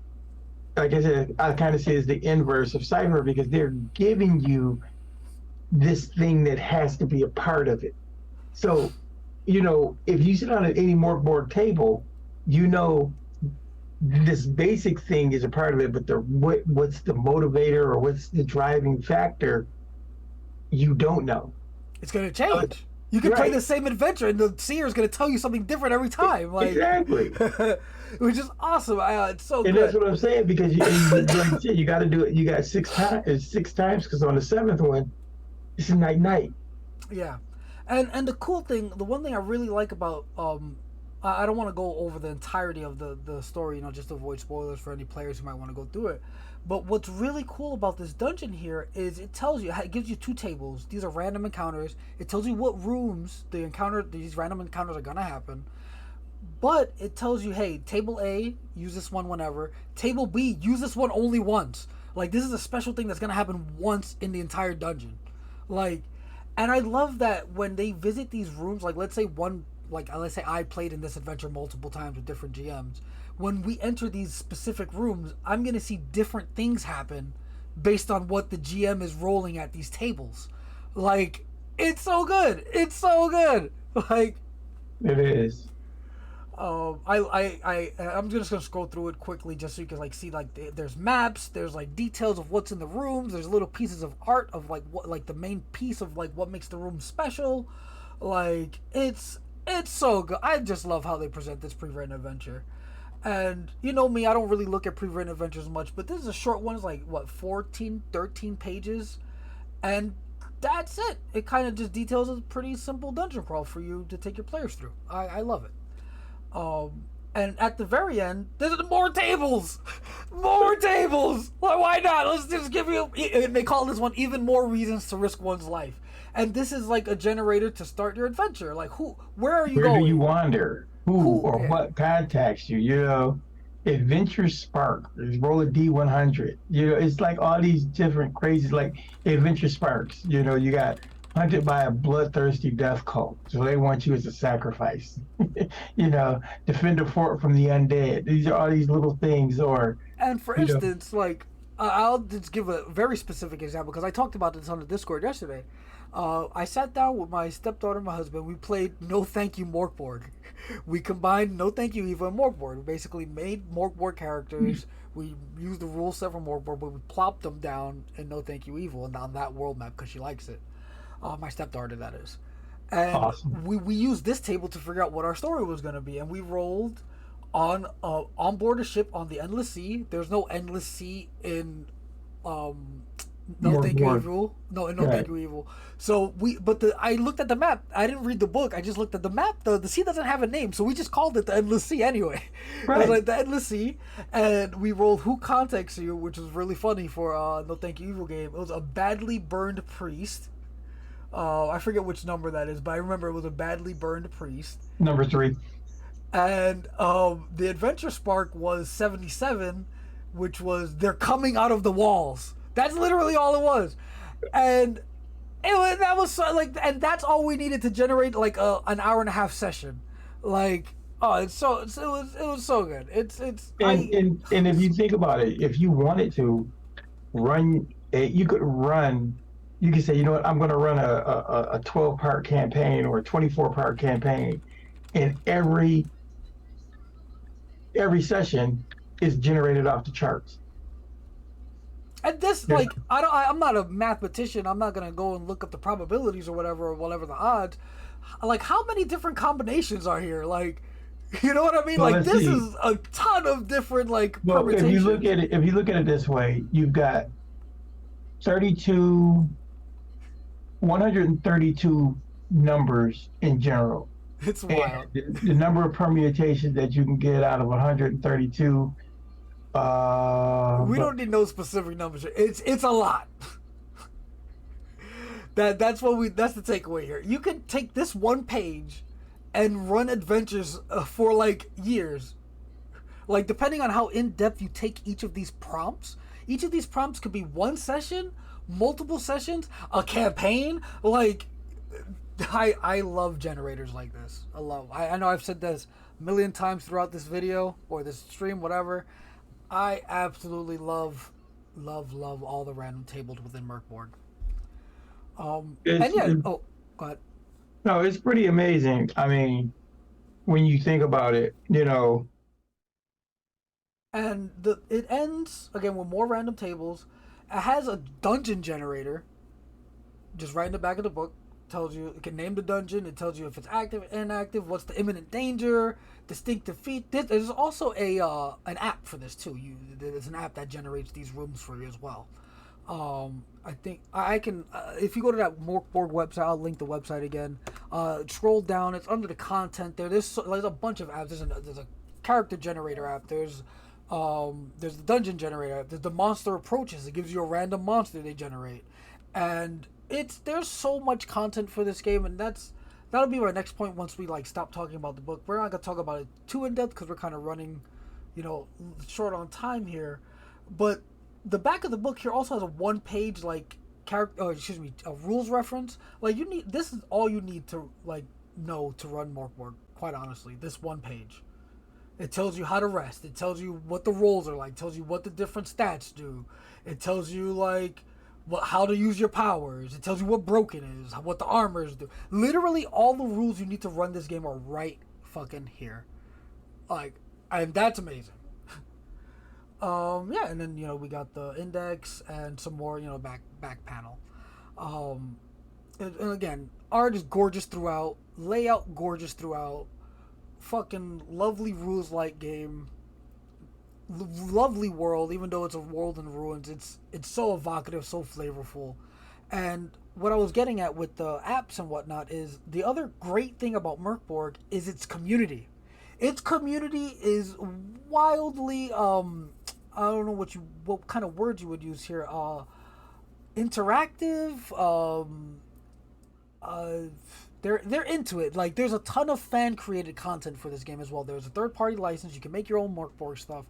like I said, I kind of see it as the inverse of Cypher, because they're giving you this thing that has to be a part of it. So, if you sit on any Mörk Borg table, this basic thing is a part of it, but what's the motivator or what's the driving factor? You don't know. It's going to change. You can play the same adventure, and the seer is going to tell you something different every time. Like, exactly. Which is awesome. It's so good. And that's what I'm saying, because you got to do it. You got 6 times, because on the 7th one, it's a night. Yeah, and the cool thing, the one thing I really like about I don't want to go over the entirety of the story, just to avoid spoilers for any players who might want to go through it. But what's really cool about this dungeon here is it gives you 2 tables. These are random encounters. It tells you what rooms these random encounters are gonna happen. But it tells you, hey, table A, use this one whenever. Table B, use this one only once. Like, this is a special thing that's gonna happen once in the entire dungeon. Like, and I love that when they visit these rooms, like let's say I played in this adventure multiple times with different GMs. When we enter these specific rooms, I'm going to see different things happen based on what the GM is rolling at these tables. Like, it's so good. It's so good. Like, it is. I'm just gonna scroll through it quickly just so you can see there's maps, there's details of what's in the rooms, there's little pieces of art of the main piece of what makes the room special. Like, it's so good. I just love how they present this pre-written adventure. And you know me, I don't really look at pre-written adventures much, but this is a short one. It's 14, 13 pages, and that's it. It kind of just details a pretty simple dungeon crawl for you to take your players through. I love it. And at the very end, there's more tables. More tables. Why not? Let's just give you. And they call this one even more reasons to risk one's life. And this is like a generator to start your adventure. Like, where are you going? Where do you wander? Who or what contacts you? Adventure Spark. Roll a D100. It's like all these different crazies, like Adventure Sparks. You got hunted by a bloodthirsty death cult, so they want you as a sacrifice. Defend a fort from the undead. These are all these little things. And for instance, I'll just give a very specific example because I talked about this on the Discord yesterday. I sat down with my stepdaughter and my husband. We played No Thank You Mörk Borg. We combined No Thank You Eva and Mörk Borg. We basically made Mörk Borg characters. We used the rule set from Mörk Borg, but we plopped them down in No Thank You Evil and on that world map because she likes it. My stepdaughter, that is. And Awesome. we used this table to figure out what our story was going to be. And we rolled on board a ship on the Endless Sea. There's no Endless Sea in No More Thank You board. Evil. No, in No Right. Thank You Evil. So I looked at the map. I didn't read the book. I just looked at the map. The sea doesn't have a name, so we just called it the Endless Sea anyway. It was Right. like the Endless Sea, and we rolled Who Contacts You, which was really funny for No Thank You Evil game. It was a badly burned priest. I forget which number that is, but I remember it was a badly burned priest. Number 3. And the adventure spark was 77, which was they're coming out of the walls. That's literally all it was. And that was so, like, and that's all we needed to generate like an hour and a half session. Like, oh, it was so good. And if you think about it, if you wanted to you could say, you know what, I'm going to run a 12-part campaign or a 24-part campaign, and every session is generated off the charts. And this, like, I'm not a mathematician. I'm not gonna go and look up the probabilities or whatever the odds. Like, how many different combinations are here? Like, you know what I mean? Well, Like, let's this see. is a ton of different like Well, if permutations. you look at it this way, you've got 32 132 numbers in general. It's And wild. the number of permutations that you can get out of 132, We don't need no specific numbers. It's a lot. That's the takeaway here. You could take this one page and run adventures for like years. Like, depending on how in depth you take each of these prompts could be one session, multiple sessions, a campaign. Like, I love generators like this. I know I've said this a million times throughout this video or this stream, whatever. I absolutely love all the random tables within Mörk Borg. And yeah, go ahead. No, it's pretty amazing. I mean, when you think about it, you know. And it ends again with more random tables. It has a dungeon generator, just right in the back of the book. Tells you, it can name the dungeon. It tells you if it's active, inactive, what's the imminent danger, distinct defeat. There's also an app for this too. There's an app that generates these rooms for you as well. I think I can if you go to that Mörk Borg website, I'll link the website again. Scroll down. It's under the content there. There's a bunch of apps. There's a character generator app. There's the dungeon generator app. There's the monster approaches. It gives you a random monster they generate, and there's so much content for this game, and that'll be our next point once we like stop talking about the book. We're not gonna talk about it too in depth because we're kind of running, short on time here. But the back of the book here also has a one-page like a rules reference. Like, this is all you need to like know to run Mörk Borg. Quite honestly, this one page. It tells you how to rest. It tells you what the rolls are like. It tells you what the different stats do. It tells you like how to use your powers. It tells you what broken is, what the armors do. Literally all the rules you need to run this game are right fucking here. Like, and that's amazing. Yeah, and then we got the index and some more back panel. And again, art is gorgeous throughout, layout gorgeous throughout. Fucking lovely rules light game. Lovely world, even though it's a world in ruins. It's so evocative, so flavorful. And what I was getting at with the apps and whatnot is the other great thing about Mörk Borg is its community. Its community is wildly I don't know what kind of words you would use here. Interactive. They're into it. Like, there's a ton of fan created content for this game as well. There's a third party license. You can make your own Mörk Borg stuff,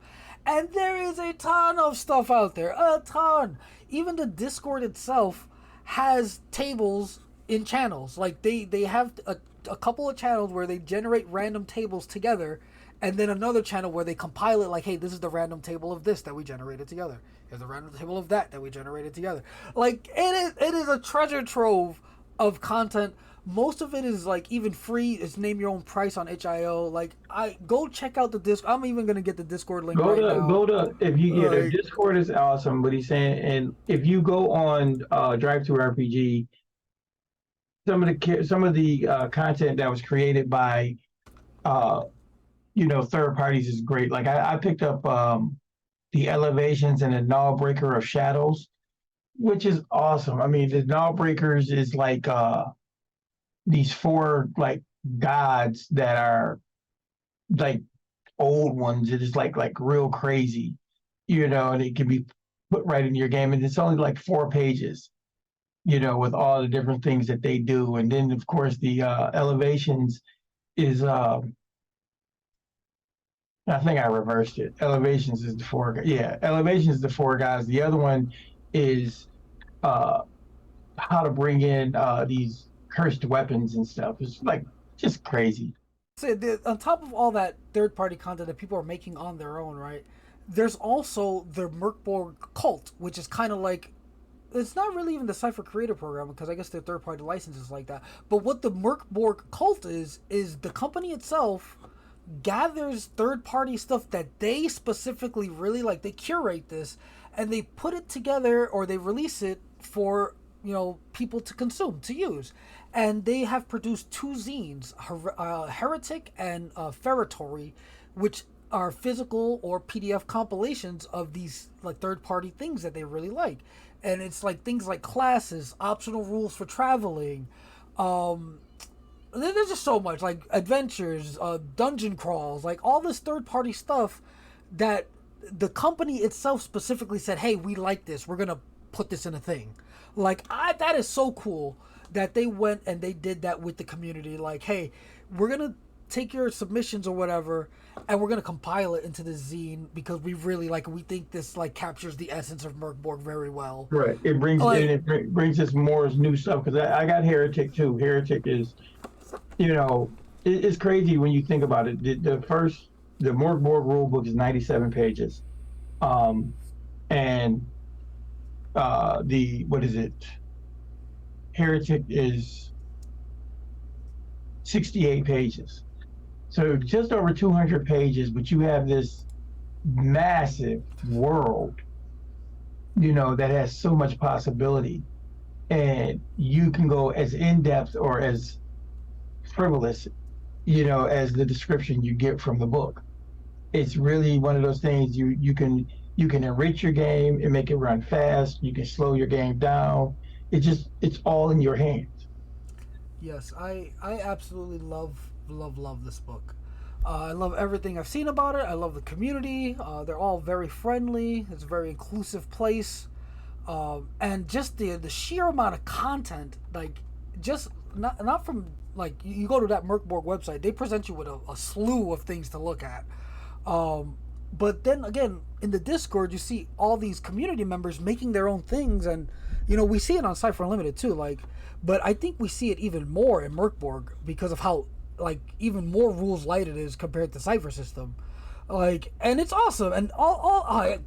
and there is a ton of stuff out there. A ton. Even the Discord itself has tables in channels. Like they have a couple of channels where they generate random tables together, and then another channel where they compile it. Like, hey, this is the random table of this that we generated together. Here's the random table of that we generated together. Like it is a treasure trove of content. Most of it is like even free. It's name your own price on itch.io. Like I go check out the disc. I'm even gonna get the Discord link right now. Go to if you yeah, the Discord is awesome. But he's saying, and if you go on Drive to RPG, some of the content that was created by third parties is great. Like I picked up the Elevations and the Null Breaker of Shadows, which is awesome. I mean, the Null Breakers is like these four like gods that are like old ones. It is like real crazy, and it can be put right in your game. And it's only like 4 pages, with all the different things that they do. And then of course the Elevations is I think I reversed it. Elevations is the four. Yeah, Elevations is the 4 guys. The other one is how to bring in these cursed weapons and stuff. It's like just crazy. So on top of all that third-party content that people are making on their own, right? There's also the Mörk Borg cult, which is kind of like, it's not really even the Cypher Creator Program because I guess they're third-party licenses like that. But what the Mörk Borg cult is the company itself gathers third-party stuff that they specifically really like. They curate this and they put it together, or they release it for people to consume, to use. And they have produced 2 zines, Heretic and Feretory, which are physical or PDF compilations of these like third-party things that they really like. And it's like things like classes, optional rules for traveling. There's just so much, like adventures, dungeon crawls, like all this third-party stuff that the company itself specifically said, hey, we like this, we're gonna put this in a thing. Like that is so cool that they went and they did that with the community. Like, hey, we're gonna take your submissions or whatever, and we're gonna compile it into the zine because we really like it. We think this like captures the essence of Mörk Borg very well. Right. It brings brings us more new stuff because I got Heretic too. Heretic is, it's crazy when you think about it. The Mörk Borg rule book is 97 pages, and what is it? Heretic is 68 pages. So just over 200 pages, but you have this massive world, that has so much possibility. And you can go as in-depth or as frivolous, as the description you get from the book. It's really one of those things you can enrich your game and make it run fast. You can slow your game down. It's all in your hands. Yes, I absolutely love this book. I love everything I've seen about it. I love the community. They're all very friendly. It's a very inclusive place. And just the sheer amount of content, like just not from like you go to that Mörk Borg website, they present you with a slew of things to look at. But then again, in the Discord, you see all these community members making their own things, and we see it on Cypher Unlimited too. Like, but I think we see it even more in Mörk Borg because of how like even more rules light it is compared to Cypher system. Like, and it's awesome. And I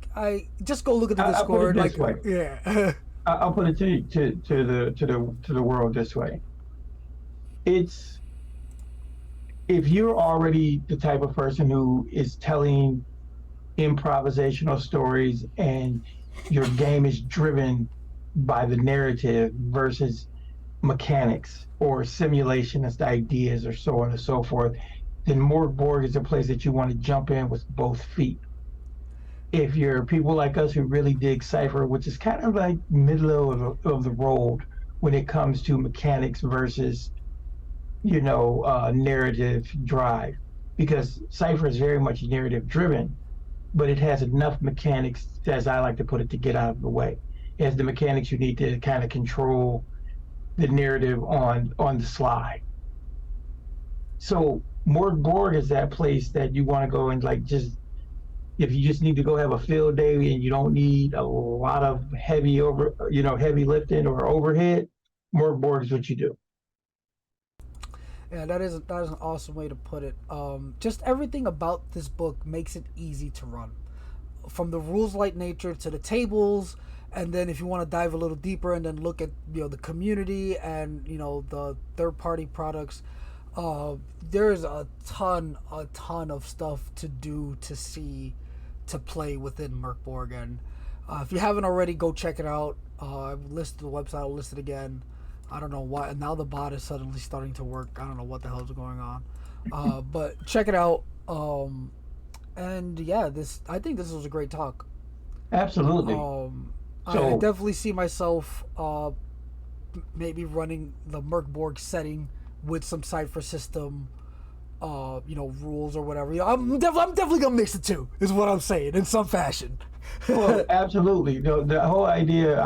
just go look at the Discord. I'll put it this way. Yeah. I'll put it to the world this way. It's if you're already the type of person who is telling improvisational stories and your game is driven by the narrative versus mechanics or simulationist ideas or so on and so forth, then Mörk Borg is a place that you want to jump in with both feet. If you're people like us who really dig Cypher, which is kind of like middle of the road when it comes to mechanics versus narrative drive, because Cypher is very much narrative driven, but it has enough mechanics, as I like to put it, to get out of the way. It has the mechanics you need to kind of control the narrative on the slide. So Mörk Borg is that place that you want to go and like just, if you just need to go have a field day and you don't need a lot of heavy lifting or overhead, Mörk Borg is what you do. Yeah, that is an awesome way to put it. Just everything about this book makes it easy to run, from the rules light nature to the tables, and then if you want to dive a little deeper and then look at the community and the third party products, there's a ton of stuff to do, to see, to play within Mörk Borg. And if you haven't already, go check it out. I've listed the website. I'll list it again. I don't know why. Now the bot is suddenly starting to work. I don't know what the hell's going on. But check it out. And yeah, I think this was a great talk. Absolutely. I definitely see myself maybe running the Mörk Borg setting with some Cipher system, rules or whatever. I'm definitely gonna mix the two. Is what I'm saying, in some fashion. Well, absolutely. The whole idea.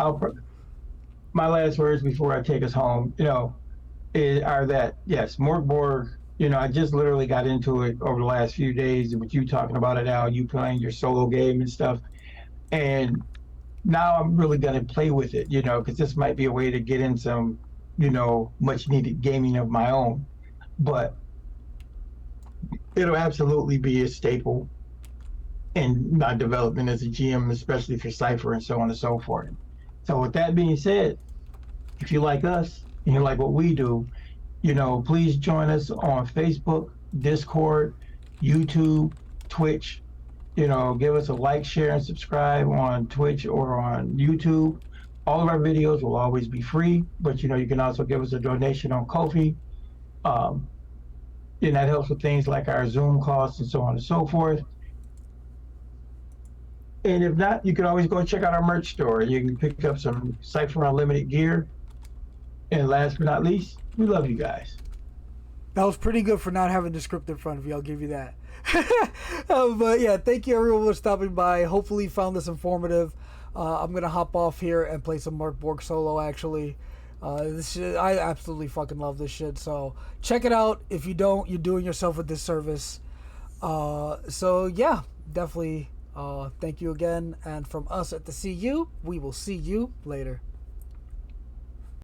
My last words before I take us home, are that yes, Mörk Borg. I just literally got into it over the last few days with you talking about it now, you playing your solo game and stuff, and now I'm really gonna play with it, because this might be a way to get in some, much needed gaming of my own. But it'll absolutely be a staple in my development as a GM, especially for Cipher and so on and so forth. So with that being said, if you like us and you like what we do, please join us on Facebook, Discord, YouTube, Twitch. Give us a like, share, and subscribe on Twitch or on YouTube. All of our videos will always be free, but you can also give us a donation on Ko-fi. And that helps with things like our Zoom costs and so on and so forth. And if not, you can always go check out our merch store. You can pick up some Cypher Unlimited gear. And last but not least, we love you guys. That was pretty good for not having the script in front of you. I'll give you that. But yeah, thank you everyone for stopping by. Hopefully you found this informative. I'm going to hop off here and play some Mörk Borg solo, actually. I absolutely fucking love this shit. So check it out. If you don't, you're doing yourself a disservice. So yeah, definitely thank you again. And from us at the CU, we will see you later.